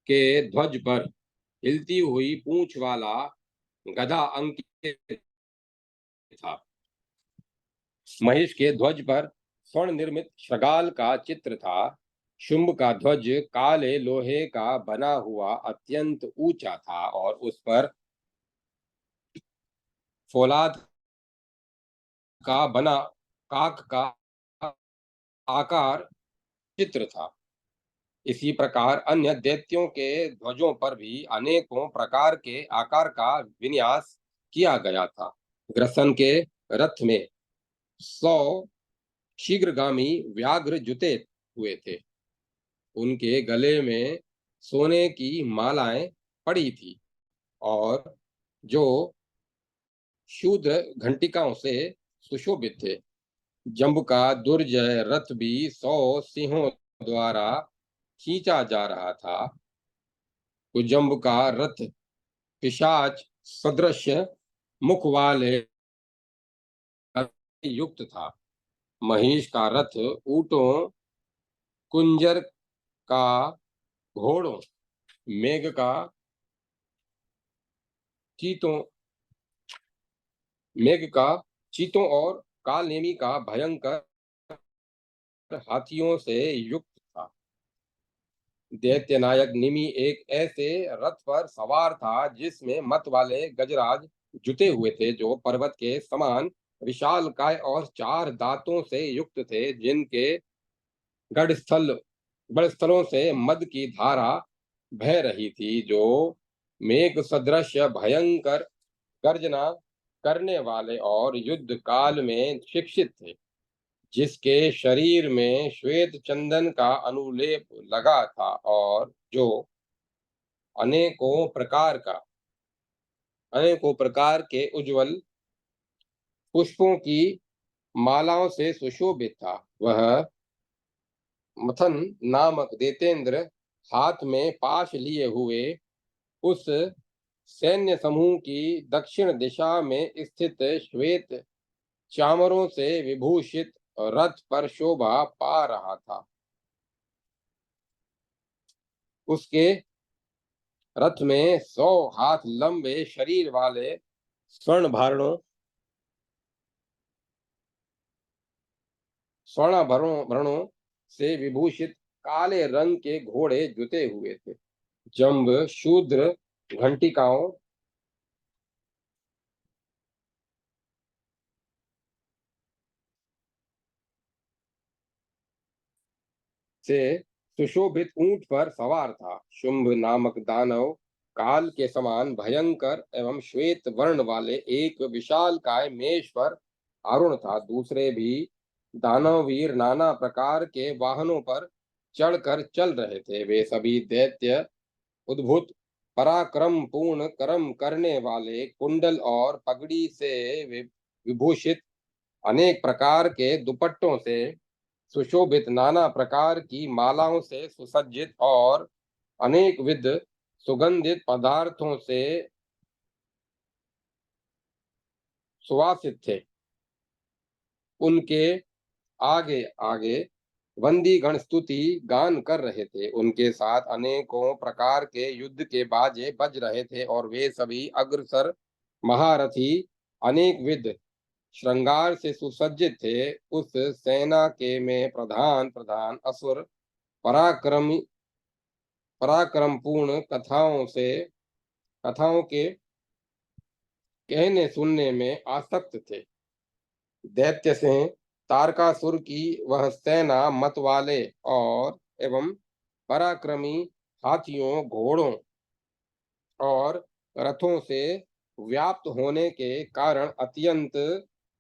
के ध्वज पर हिलती हुई पूंछ वाला गधा अंकित था। महिष के ध्वज पर स्वर्ण निर्मित शगाल का चित्र था। शुंभ का ध्वज काले लोहे का बना हुआ अत्यंत ऊंचा था और उस पर फौलाद का बना काक का आकार चित्र था। इसी प्रकार अन्य दैत्यों के ध्वजों पर भी अनेकों प्रकार के आकार का विन्यास किया गया था। ग्रसन के रथ में 100 शीघ्रगामी व्याघ्र जुते हुए थे। उनके गले में सोने की मालाएं पड़ी थी और जो शूद्र घंटिकाओं से सुशोभित थे। जंब का दुर्जय रथ भी 100 सिंहों द्वारा खींचा जा रहा था। कुजम्ब का रथ पिशाच सदृश मुख वाले युक्त था। महिष का रथ ऊंटों, कुंजर का घोड़ों, मेघ का चीतों मेघ का चीतों और कालनेमी का भयंकर हाथियों से युक्त था। दैत्य नायक निमि एक ऐसे रथ पर सवार था जिसमें मत वाले गजराज जुटे हुए थे, जो पर्वत के समान विशालकाय और 4 दांतों से युक्त थे, जिनके गढ़स्थलों से मद की धारा बह रही थी, जो मेघ सदृश भयंकर गर्जना करने वाले और युद्ध काल में शिक्षित थे, जिसके शरीर में श्वेत चंदन का अनुलेप लगा था और जो अनेकों प्रकार के उज्जवल पुष्पों की मालाओं से सुशोभित था। वह मथन नामक दैतेंद्र हाथ में पाश लिए हुए उस सैन्य समूह की दक्षिण दिशा में स्थित श्वेत चामरों से विभूषित रथ पर शोभा पा रहा था। उसके रथ में 100 हाथ लंबे शरीर वाले स्वर्णाभरणों स्वर्णाभरणों से विभूषित काले रंग के घोड़े जुते हुए थे। जंब शूद्र घंटिकाओं से सुशोभित ऊंट पर सवार था। शुंभ नामक दानव काल के समान भयंकर एवं श्वेत वर्ण वाले एक विशाल काय मेष पर आरूढ़ था। दूसरे भी दानववीर नाना प्रकार के वाहनों पर चढ़कर चल रहे थे। वे सभी दैत्य उद्भुत पराक्रम पूर्ण कर्म करने वाले कुंडल और पगड़ी से विभूषित अनेक प्रकार के दुपट्टों से सुशोभित नाना प्रकार की मालाओं से सुसज्जित और अनेक विध सुगंधित पदार्थों से सुवासित थे। उनके आगे आगे बंदीगण स्तुति गान कर रहे थे। उनके साथ अनेकों प्रकार के युद्ध के बाजे बज रहे थे और वे सभी अग्रसर महारथी अनेक विध श्रृंगार से सुसज्जित थे। उस सेना के में प्रधान प्रधान असुर पराक्रमी पराक्रमपूर्ण कथाओं के कहने सुनने में आसक्त थे। दैत्य से तारकासुर की वह सेना मतवाले और एवं पराक्रमी हाथियों, घोड़ों और रथों से व्याप्त होने के कारण अत्यंत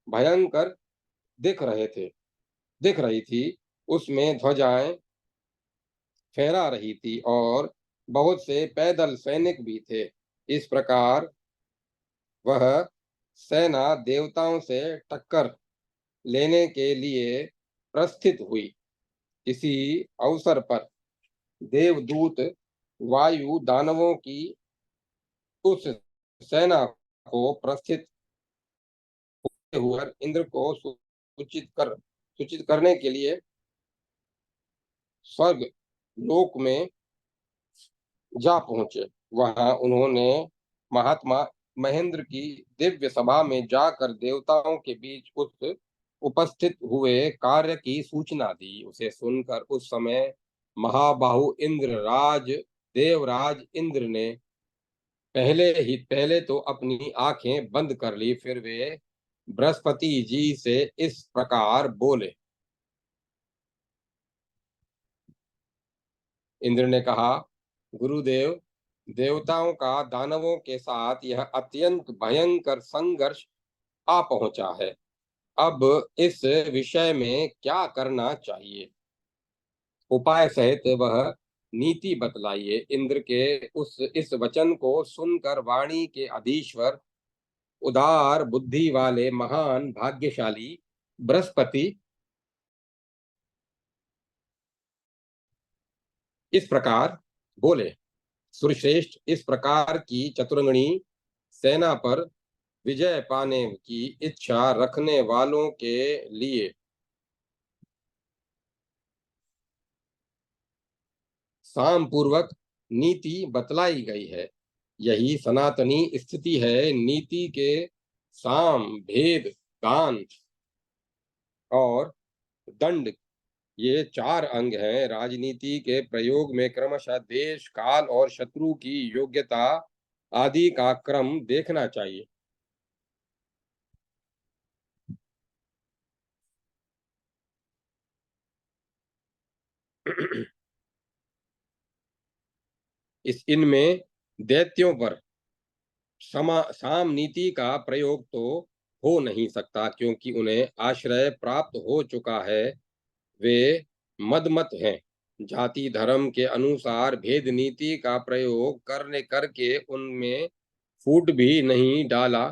भयंकर दिख रही थी। उसमें ध्वजाएं फहरा रही थी और बहुत से पैदल सैनिक भी थे। इस प्रकार वह सेना देवताओं से टक्कर लेने के लिए प्रस्थित हुई। इसी अवसर पर देवदूत वायु दानवों की उस सेना को प्रस्थित हुए इंद्र को सूचित करने के लिए स्वर्ग लोक में जा पहुंचे। वहां उन्होंने महात्मा महेंद्र की दिव्य सभा में जाकर देवताओं के बीच उस उपस्थित हुए कार्य की सूचना दी। उसे सुनकर उस समय महाबाहु इंद्र राज देवराज इंद्र ने पहले तो अपनी आंखें बंद कर ली। फिर वे बृहस्पति जी से इस प्रकार बोले। इंद्र ने कहा, गुरुदेव, देवताओं का दानवों के साथ यह अत्यंत भयंकर संघर्ष आ पहुंचा है। अब इस विषय में क्या करना चाहिए? उपाय सहित वह नीति बतलाइए। इंद्र के इस वचन को सुनकर वाणी के अधीश्वर, उदार बुद्धि वाले महान भाग्यशाली बृहस्पति इस प्रकार बोले। सुरश्रेष्ठ, इस प्रकार की चतुरंगणी सेना पर विजय पाने की इच्छा रखने वालों के लिए साम पूर्वक नीति बतलाई गई है। यही सनातनी स्थिति है। नीति के साम, भेद, दान और दंड, ये चार अंग हैं। राजनीति के प्रयोग में क्रमशः देश, काल और शत्रु की योग्यता आदि का क्रम देखना चाहिए। इनमें दैत्यों पर साम नीति का प्रयोग तो हो नहीं सकता, क्योंकि उन्हें आश्रय प्राप्त हो चुका है। वे मदमत हैं। जाति धर्म के अनुसार भेद नीति का प्रयोग करके उनमें फूट भी नहीं डाला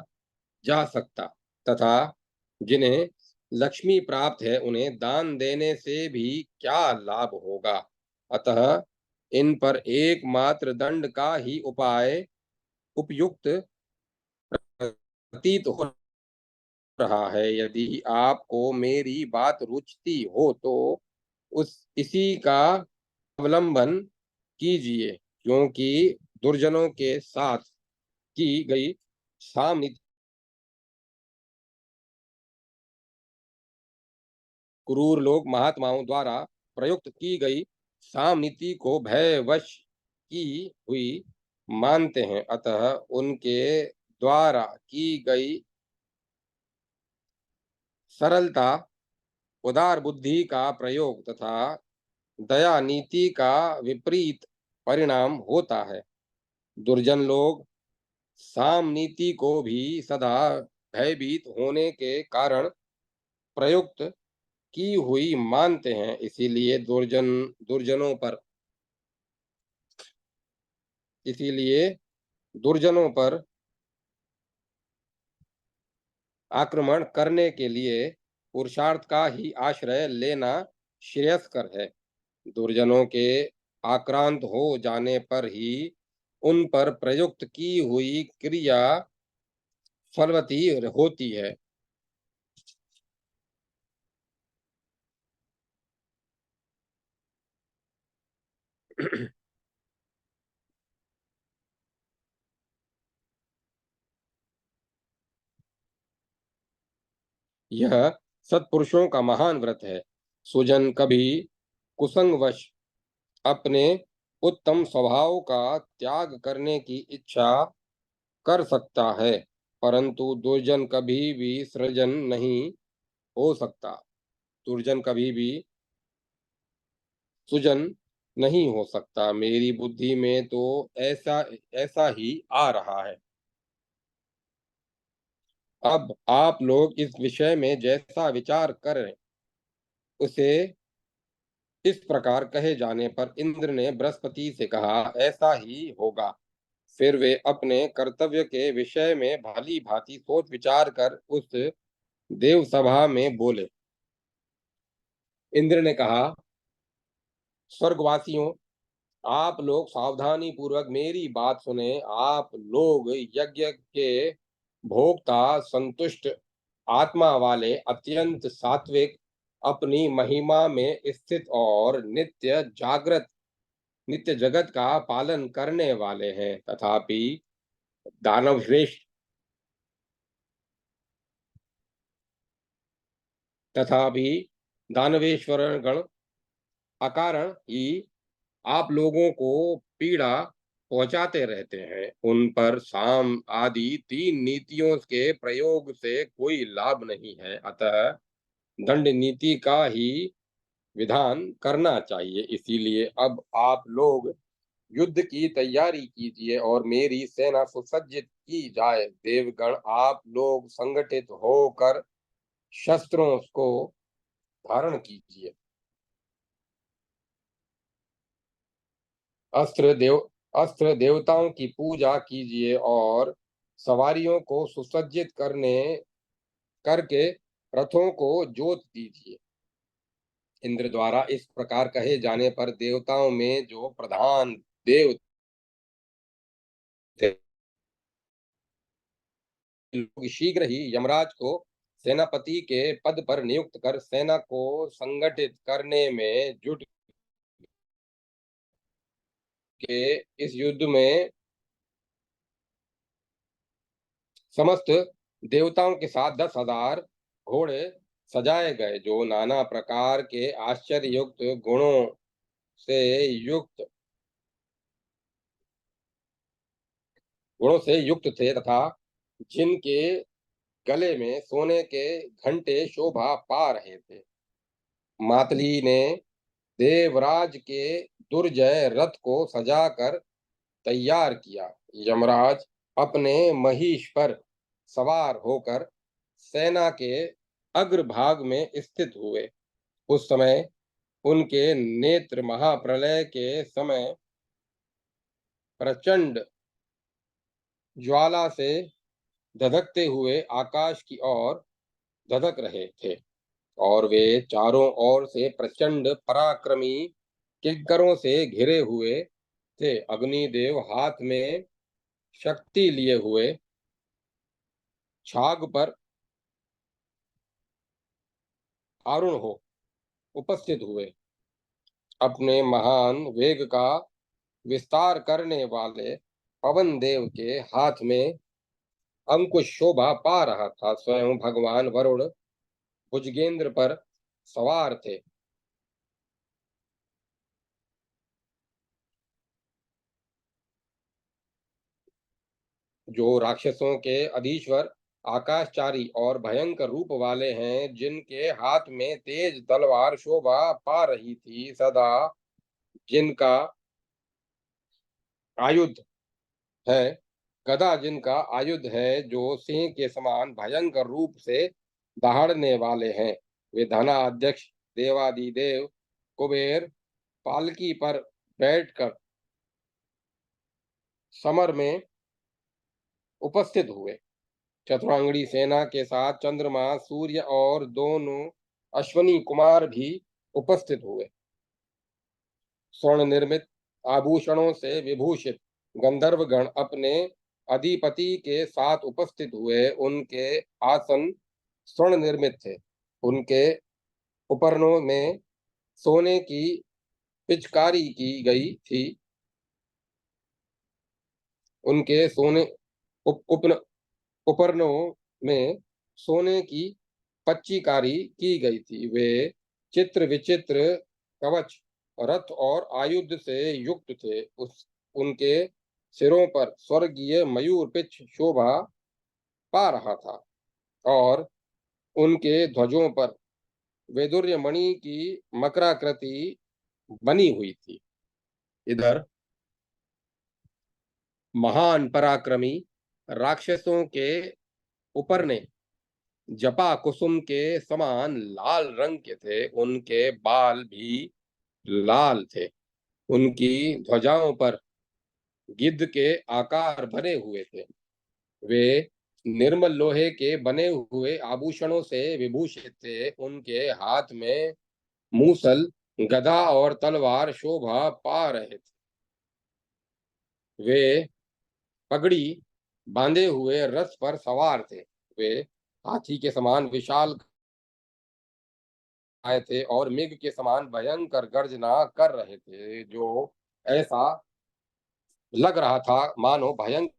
जा सकता, तथा जिन्हें लक्ष्मी प्राप्त है उन्हें दान देने से भी क्या लाभ होगा? अतः इन पर एकमात्र दंड का ही उपाय उपयुक्त प्रतीत हो रहा है। यदि आपको मेरी बात रुचती हो तो इसी का अवलंबन कीजिए, क्योंकि दुर्जनों के साथ की गई सामनीति क्रूर लोग महात्माओं द्वारा प्रयुक्त की गई सामनीति को भयवश की हुई मानते हैं। अतः उनके द्वारा की गई सरलता, उदार बुद्धि का प्रयोग तथा दया नीति का विपरीत परिणाम होता है। दुर्जन लोग साम नीति को भी सदा भयभीत होने के कारण प्रयुक्त की हुई मानते हैं। इसीलिए दुर्जनों पर आक्रमण करने के लिए पुरुषार्थ का ही आश्रय लेना श्रेयस्कर है। दुर्जनों के आक्रांत हो जाने पर ही उन पर प्रयुक्त की हुई क्रिया फलवती होती है। यह सत्पुरुषों का महान व्रत है। सुजन कभी कुसंगवश अपने उत्तम स्वभाव का त्याग करने की इच्छा कर सकता है, परंतु दुर्जन कभी भी सृजन नहीं हो सकता। दुर्जन कभी भी सुजन नहीं हो सकता। मेरी बुद्धि में तो ऐसा ऐसा ही आ रहा है। अब आप लोग इस विषय में जैसा विचार करें, उसे इस प्रकार कहे जाने पर इंद्र ने बृहस्पति से कहा, ऐसा ही होगा। फिर वे अपने कर्तव्य के विषय में भली भांति सोच विचार कर उस देव सभा में बोले। इंद्र ने कहा, स्वर्गवासियों, आप लोग सावधानी पूर्वक मेरी बात सुने। आप लोग यज्ञ के भोक्ता, संतुष्ट आत्मा वाले अत्यंत सात्विक, अपनी महिमा में स्थित और नित्य जगत का पालन करने वाले हैं। दानवश्रेष्ठ तथापि दानवेश्वर गण अकारण ही आप लोगों को पीड़ा पहुंचाते रहते हैं। उन पर साम आदि 3 नीतियों के प्रयोग से कोई लाभ नहीं है। अतः दंड नीति का ही विधान करना चाहिए। इसीलिए अब आप लोग युद्ध की तैयारी कीजिए और मेरी सेना सुसज्जित की जाए। देवगण, आप लोग संगठित होकर शस्त्रों को धारण कीजिए। अस्त्र देव अस्त्र देवताओं की पूजा कीजिए और सवारियों को सुसज्जित करके रथों को जोत दीजिए। इंद्र द्वारा इस प्रकार कहे जाने पर देवताओं में जो प्रधान देव थे, लोग शीघ्र ही यमराज को सेनापति के पद पर नियुक्त कर सेना को संगठित करने में जुट के इस युद्ध में समस्त देवताओं के साथ 10,000 घोड़े सजाए गए, जो नाना प्रकार के आश्चर्ययुक्त से युक्त गुणों से युक्त थे तथा जिनके गले में सोने के घंटे शोभा पा रहे थे। मातली ने देवराज के दुर्जय रथ को सजाकर तैयार किया। यमराज अपने महिष पर सवार होकर सेना के अग्रभाग में स्थित हुए। उस समय उनके नेत्र महाप्रलय के समय प्रचंड ज्वाला से धधकते हुए आकाश की ओर धधक रहे थे और वे चारों ओर से प्रचंड पराक्रमी किंकरों से घिरे हुए थे। अग्निदेव हाथ में शक्ति लिए हुए छाग पर आरूढ़ हो उपस्थित हुए। अपने महान वेग का विस्तार करने वाले पवन देव के हाथ में अंकुश शोभा पा रहा था। स्वयं भगवान वरुण भुजगेंद्र पर सवार थे। जो राक्षसों के अधीश्वर आकाशचारी और भयंकर रूप वाले हैं, जिनके हाथ में तेज तलवार शोभा पा रही थी, सदा जिनका आयुध है गदा जिनका आयुध है, जो सिंह के समान भयंकर रूप से दहाड़ने वाले हैं, वे धनाध्यक्ष देवादिदेव कुबेर पालकी पर बैठकर समर में उपस्थित हुए। चतुरांगड़ी सेना के साथ चंद्रमा, सूर्य और दोनों अश्वनी कुमार भी उपस्थित हुए। स्वर्ण निर्मित आभूषणों से विभूषित गंधर्वगण अपने अधिपति के साथ उपस्थित हुए। उनके आसन स्वर्ण निर्मित थे। उनके उपरणों में सोने की पिचकारी की गई थी। उनके सोने उप, उप, उपरणों में सोने की पच्चीकारी की गई थी। वे चित्र विचित्र कवच, रथ और आयुध से युक्त थे। उनके सिरों पर स्वर्गीय मयूर पिच शोभा पा रहा था और उनके ध्वजों पर वैदुर्य मणि की मकराकृति बनी हुई थी। इधर महान पराक्रमी राक्षसों के ऊपर ने जपा कुसुम के समान लाल रंग के थे। उनके बाल भी लाल थे। उनकी ध्वजाओं पर गिद्ध के आकार बने हुए थे। वे निर्मल लोहे के बने हुए आभूषणों से विभूषित थे। उनके हाथ में मूसल, गदा और तलवार शोभा पा रहे थे। वे पगड़ी बांधे हुए रथ पर सवार थे। वे हाथी के समान विशाल आए थे और मेघ के समान भयंकर गर्जना कर रहे थे, जो ऐसा लग रहा था मानो भयंकर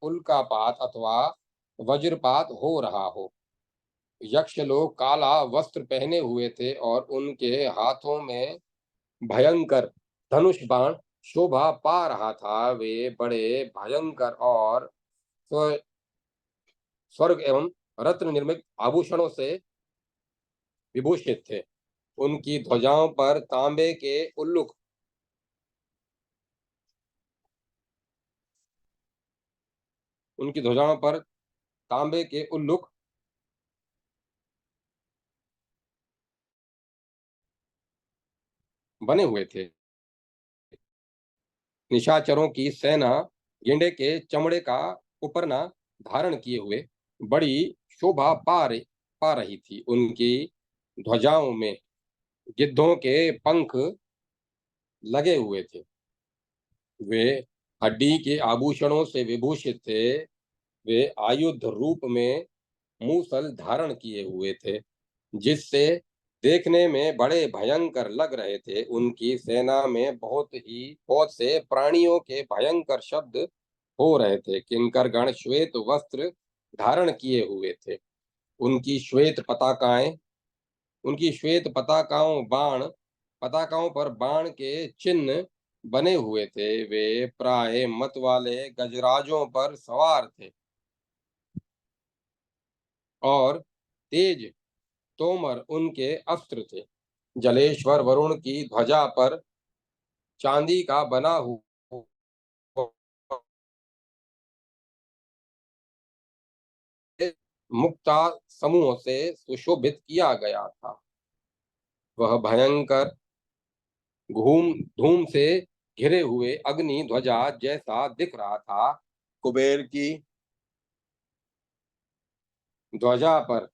उल्कापात अथवा वज्रपात हो रहा हो। यक्ष लोग काला वस्त्र पहने हुए थे और उनके हाथों में भयंकर धनुष बाण शोभा पा रहा था। वे बड़े भयंकर और स्व- स्वर्ग एवं रत्न निर्मित आभूषणों से विभूषित थे। उनकी ध्वजाओं पर तांबे के उल्लुक उनकी ध्वजाओं पर तांबे के उल्लुक बने हुए थे। निशाचरों की सेना गेंडे के चमड़े का उपरना धारण किए हुए बड़ी शोभा पा रही थी। उनकी ध्वजाओं में गिद्धों के पंख लगे हुए थे। वे हड्डी के आभूषणों से विभूषित थे। वे आयुध रूप में मूसल धारण किए हुए थे, जिससे देखने में बड़े भयंकर लग रहे थे। उनकी सेना में बहुत से प्राणियों के भयंकर शब्द हो रहे थे। किंकर गण श्वेत वस्त्र धारण किए हुए थे। उनकी श्वेत पताकाएं उनकी श्वेत पताकाओं पर बाण के चिन्ह बने हुए थे। वे प्राय मत वाले गजराजों पर सवार थे और तेज तोमर उनके अस्त्र थे। जलेश्वर वरुण की ध्वजा पर चांदी का बना हुआ मुक्ता समूह से सुशोभित किया गया था। वह भयंकर घूम धूम से घिरे हुए अग्नि ध्वजा जैसा दिख रहा था। कुबेर की ध्वजा पर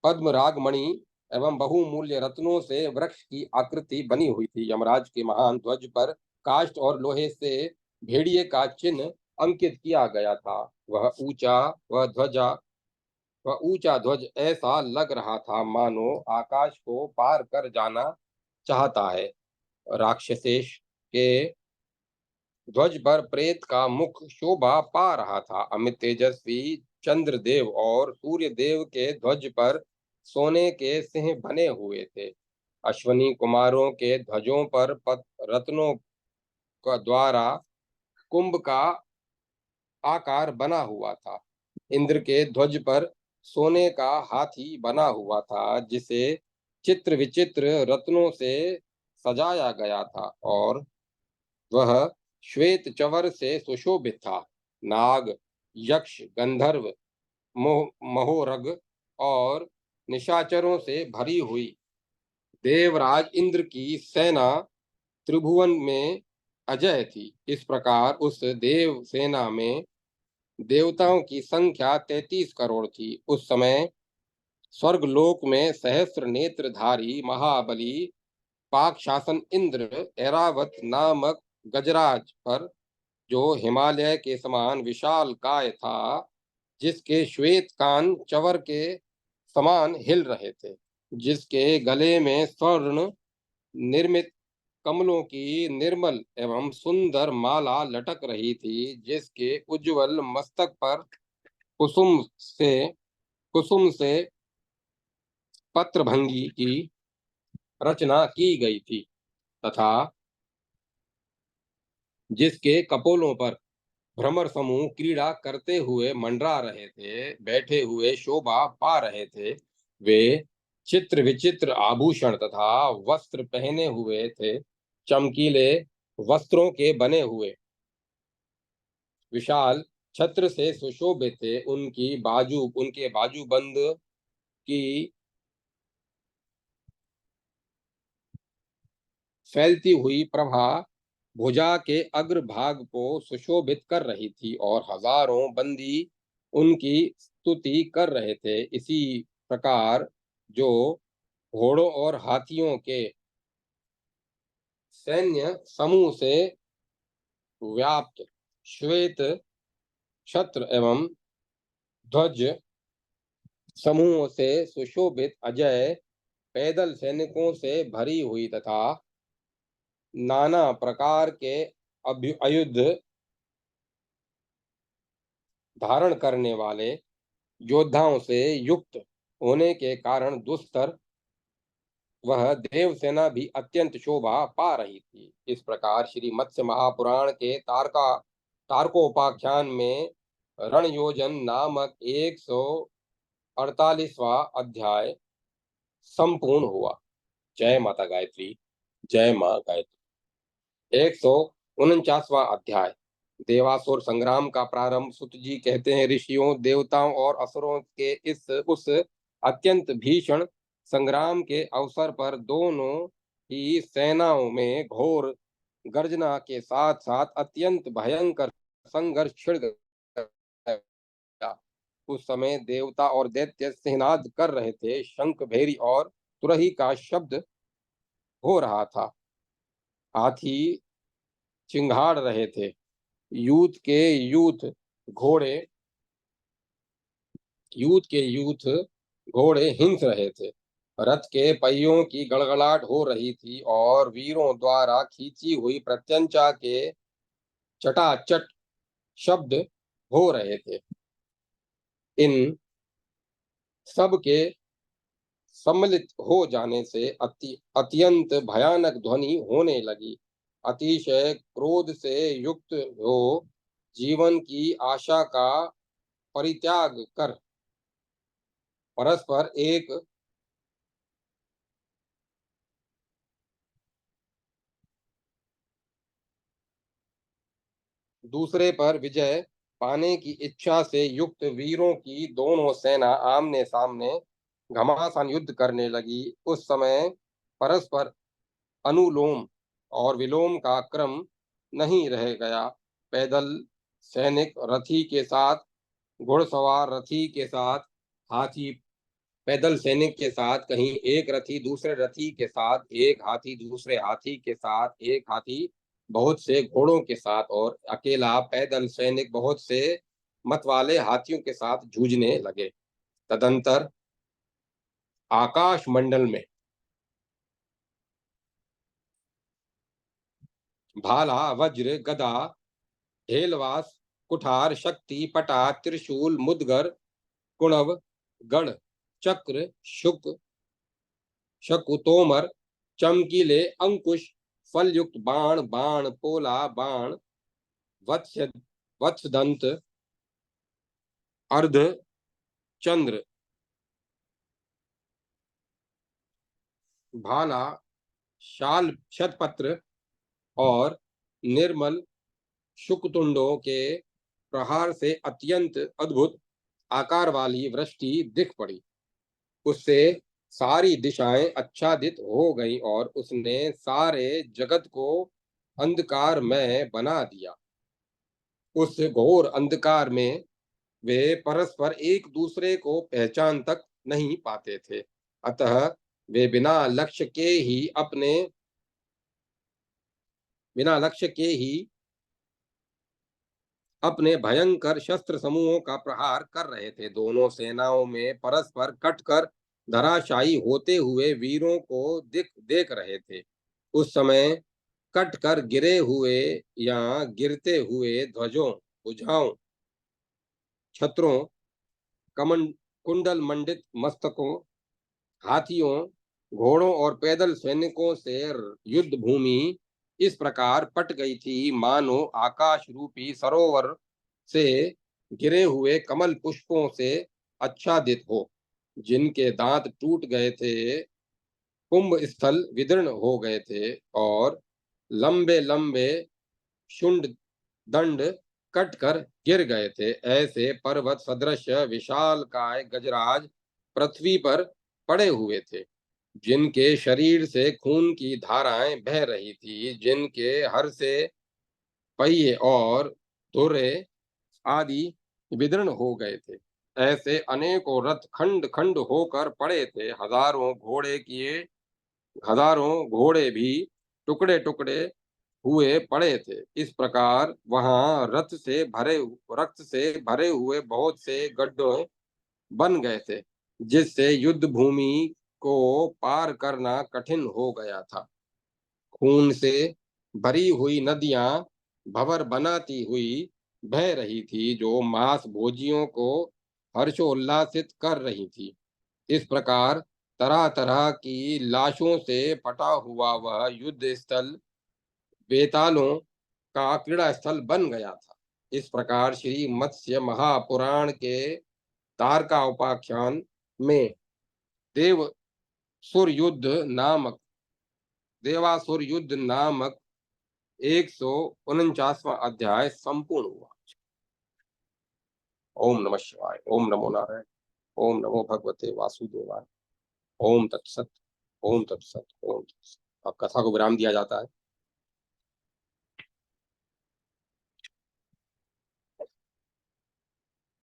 पद्म रागमणि एवं बहुमूल्य रत्नों से वृक्ष की आकृति बनी हुई थी। यमराज के महान ध्वज पर काष्ठ और लोहे से भेड़िए का चिन्ह अंकित किया गया था। वह ध्वजा वह ऊंचा ध्वज ऐसा लग रहा था मानो आकाश को पार कर जाना चाहता है। राक्षसेश के ध्वज पर प्रेत का मुख शोभा पा रहा था। अमित तेजस्वी चंद्रदेव और सूर्य देव के ध्वज पर सोने के सिंह बने हुए थे। अश्वनी कुमारों के ध्वजों पर रत्नों का द्वारा कुंभ का आकार बना हुआ था। इंद्र के ध्वज पर सोने का हाथी बना हुआ था, जिसे चित्र विचित्र रत्नों से सजाया गया था और वह श्वेत चवर से सुशोभित था। नाग, यक्ष, गंधर्व, महोरग और निशाचरों से भरी हुई देवराज इंद्र की सेना त्रिभुवन में अजय थी। इस प्रकार उस देव सेना में देवताओं की संख्या 33 करोड़ थी। उस समय स्वर्गलोक में सहस्र नेत्रधारी महाबली पाक शासन इंद्र ऐरावत नामक गजराज पर, जो हिमालय के समान विशाल काय था, जिसके श्वेत कान चवर के समान हिल रहे थे, जिसके गले में स्वर्ण निर्मित कमलों की निर्मल एवं सुंदर माला लटक रही थी, जिसके उज्जवल मस्तक पर कुसुम से कुसुम से पत्रभंगी की रचना की गई थी, तथा जिसके कपोलों पर भ्रमर समूह क्रीड़ा करते हुए मंडरा रहे थे, बैठे हुए शोभा पा रहे थे। वे चित्र विचित्र आभूषण तथा वस्त्र पहने हुए थे। चमकीले वस्त्रों के बने हुए विशाल छत्र से सुशोभित थे। उनके बाजूबंद की फैलती हुई प्रभा भुजा के अग्रभाग को सुशोभित कर रही थी और हजारों बंदी उनकी स्तुति कर रहे थे। इसी प्रकार जो घोड़ों और हाथियों के सैन्य समूह से व्याप्त श्वेत छत्र एवं ध्वज समूहों से सुशोभित अजय पैदल सैनिकों से भरी हुई तथा नाना प्रकार के आयुध धारण करने वाले योद्धाओं से युक्त होने के कारण दुस्तर वह देवसेना भी अत्यंत शोभा पा रही थी। इस प्रकार श्री मत्स्य महापुराण के तारकोपाख्यान में रणयोजन नामक 148वां अध्याय संपूर्ण हुआ। जय माता गायत्री। जय मां गायत्री। 149वां अध्याय देवासुर संग्राम का प्रारंभ। सुत जी कहते हैं, ऋषियों, देवताओं और असुरों के उस अत्यंत भीषण संग्राम के अवसर पर दोनों ही सेनाओं में घोर गर्जना के साथ साथ अत्यंत भयंकर संघर्ष छिड़ गया। उस समय देवता और दैत्य सिंहनाद कर रहे थे। शंख, भेरी और तुरही का शब्द हो रहा था। हाथी चिंघाड़ रहे थे। यूथ घोड़े घोड़े हिंस रहे थे। रथ के पहियों की गड़गड़ाहट हो रही थी और वीरों द्वारा खींची हुई प्रत्यंचा के चटाचट शब्द हो रहे थे। इन सब के सम्मिलित हो जाने से अत्यंत भयानक ध्वनि होने लगी। अतिशय क्रोध से युक्त हो जीवन की आशा का परित्याग कर परस्पर एक दूसरे पर विजय पाने की इच्छा से युक्त वीरों की दोनों सेना आमने सामने घमासान युद्ध करने लगी। उस समय परस्पर अनुलोम और विलोम का क्रम नहीं रह गया। पैदल सैनिक रथी के साथ, घुड़सवार रथी के साथ, हाथी पैदल सैनिक के साथ, कहीं एक रथी दूसरे रथी के साथ, एक हाथी दूसरे हाथी के साथ, एक हाथी बहुत से घोड़ों के साथ और अकेला पैदल सैनिक बहुत से मतवाले हाथियों के साथ जूझने लगे। तदंतर आकाश मंडल में भाला, वज्र, गदा, हेलवास, कुठार, शक्ति, पटा, त्रिशूल, मुदगर, कुणव, गण, चक्र, शकु, तोमर, चमकीले अंकुश, फलयुक्त बाण, पोला बाण, वत्सदंत, अर्ध चंद्र, भाला, शाल, शतपत्र और निर्मल शुकतुंडों के प्रहार से अत्यंत अद्भुत आकार वाली वृष्टि दिख पड़ी। उससे सारी दिशाएं आच्छादित हो गई और उसने सारे जगत को अंधकार में बना दिया। उस घोर अंधकार में वे परस्पर एक दूसरे को पहचान तक नहीं पाते थे। अतः वे बिना लक्ष्य के ही अपने भयंकर शस्त्र समूहों का प्रहार कर रहे थे। दोनों सेनाओं में परस्पर कटकर धराशायी होते हुए वीरों को देख रहे थे। उस समय कटकर गिरे हुए या गिरते हुए ध्वजों, भुजाओं, छत्रों, कुंडल मंडित मस्तकों, हाथियों, घोड़ों और पैदल सैनिकों से युद्ध भूमि इस प्रकार पट गई थी मानो आकाश रूपी सरोवर से गिरे हुए कमल पुष्पों से आच्छादित हो। जिनके दांत टूट गए थे, कुंभ स्थल विदीर्ण हो गए थे और लंबे लंबे शुंड दंड कटकर गिर गए थे, ऐसे पर्वत सदृश विशालकाय गजराज पृथ्वी पर पड़े हुए थे। जिनके शरीर से खून की धाराएं बह रही थी, जिनके हर से पहिए और धुरे आदि विदीर्ण हो गए थे, ऐसे अनेकों रथ खंड खंड होकर पड़े थे। हजारों घोड़े भी टुकड़े टुकड़े हुए पड़े थे। इस प्रकार वहां रक्त से भरे हुए बहुत से गड्ढे बन गए थे, जिससे युद्ध भूमि को पार करना कठिन हो गया था। खून से भरी हुई नदियां भंवर बनाती हुई बह रही थी, जो मांस भोजियों को हर्षोल्लासित कर रही थी। इस प्रकार तरह तरह की लाशों से पटा हुआ वह युद्ध स्थल बेतालों का क्रीड़ा स्थल बन गया था। इस प्रकार श्री मत्स्य महापुराण के तारका उपाख्यान में देव सुर युद्ध नामक देवासुर युद्ध नामक 149वां अध्याय संपूर्ण हुआ। ओम नमः शिवाय। ओम नमो नारायण। ओम नमो भगवते वासुदेवाय। ओम तत्सत। ओम तत्सत। ओम तत्सत। अब कथा को विराम दिया जाता है।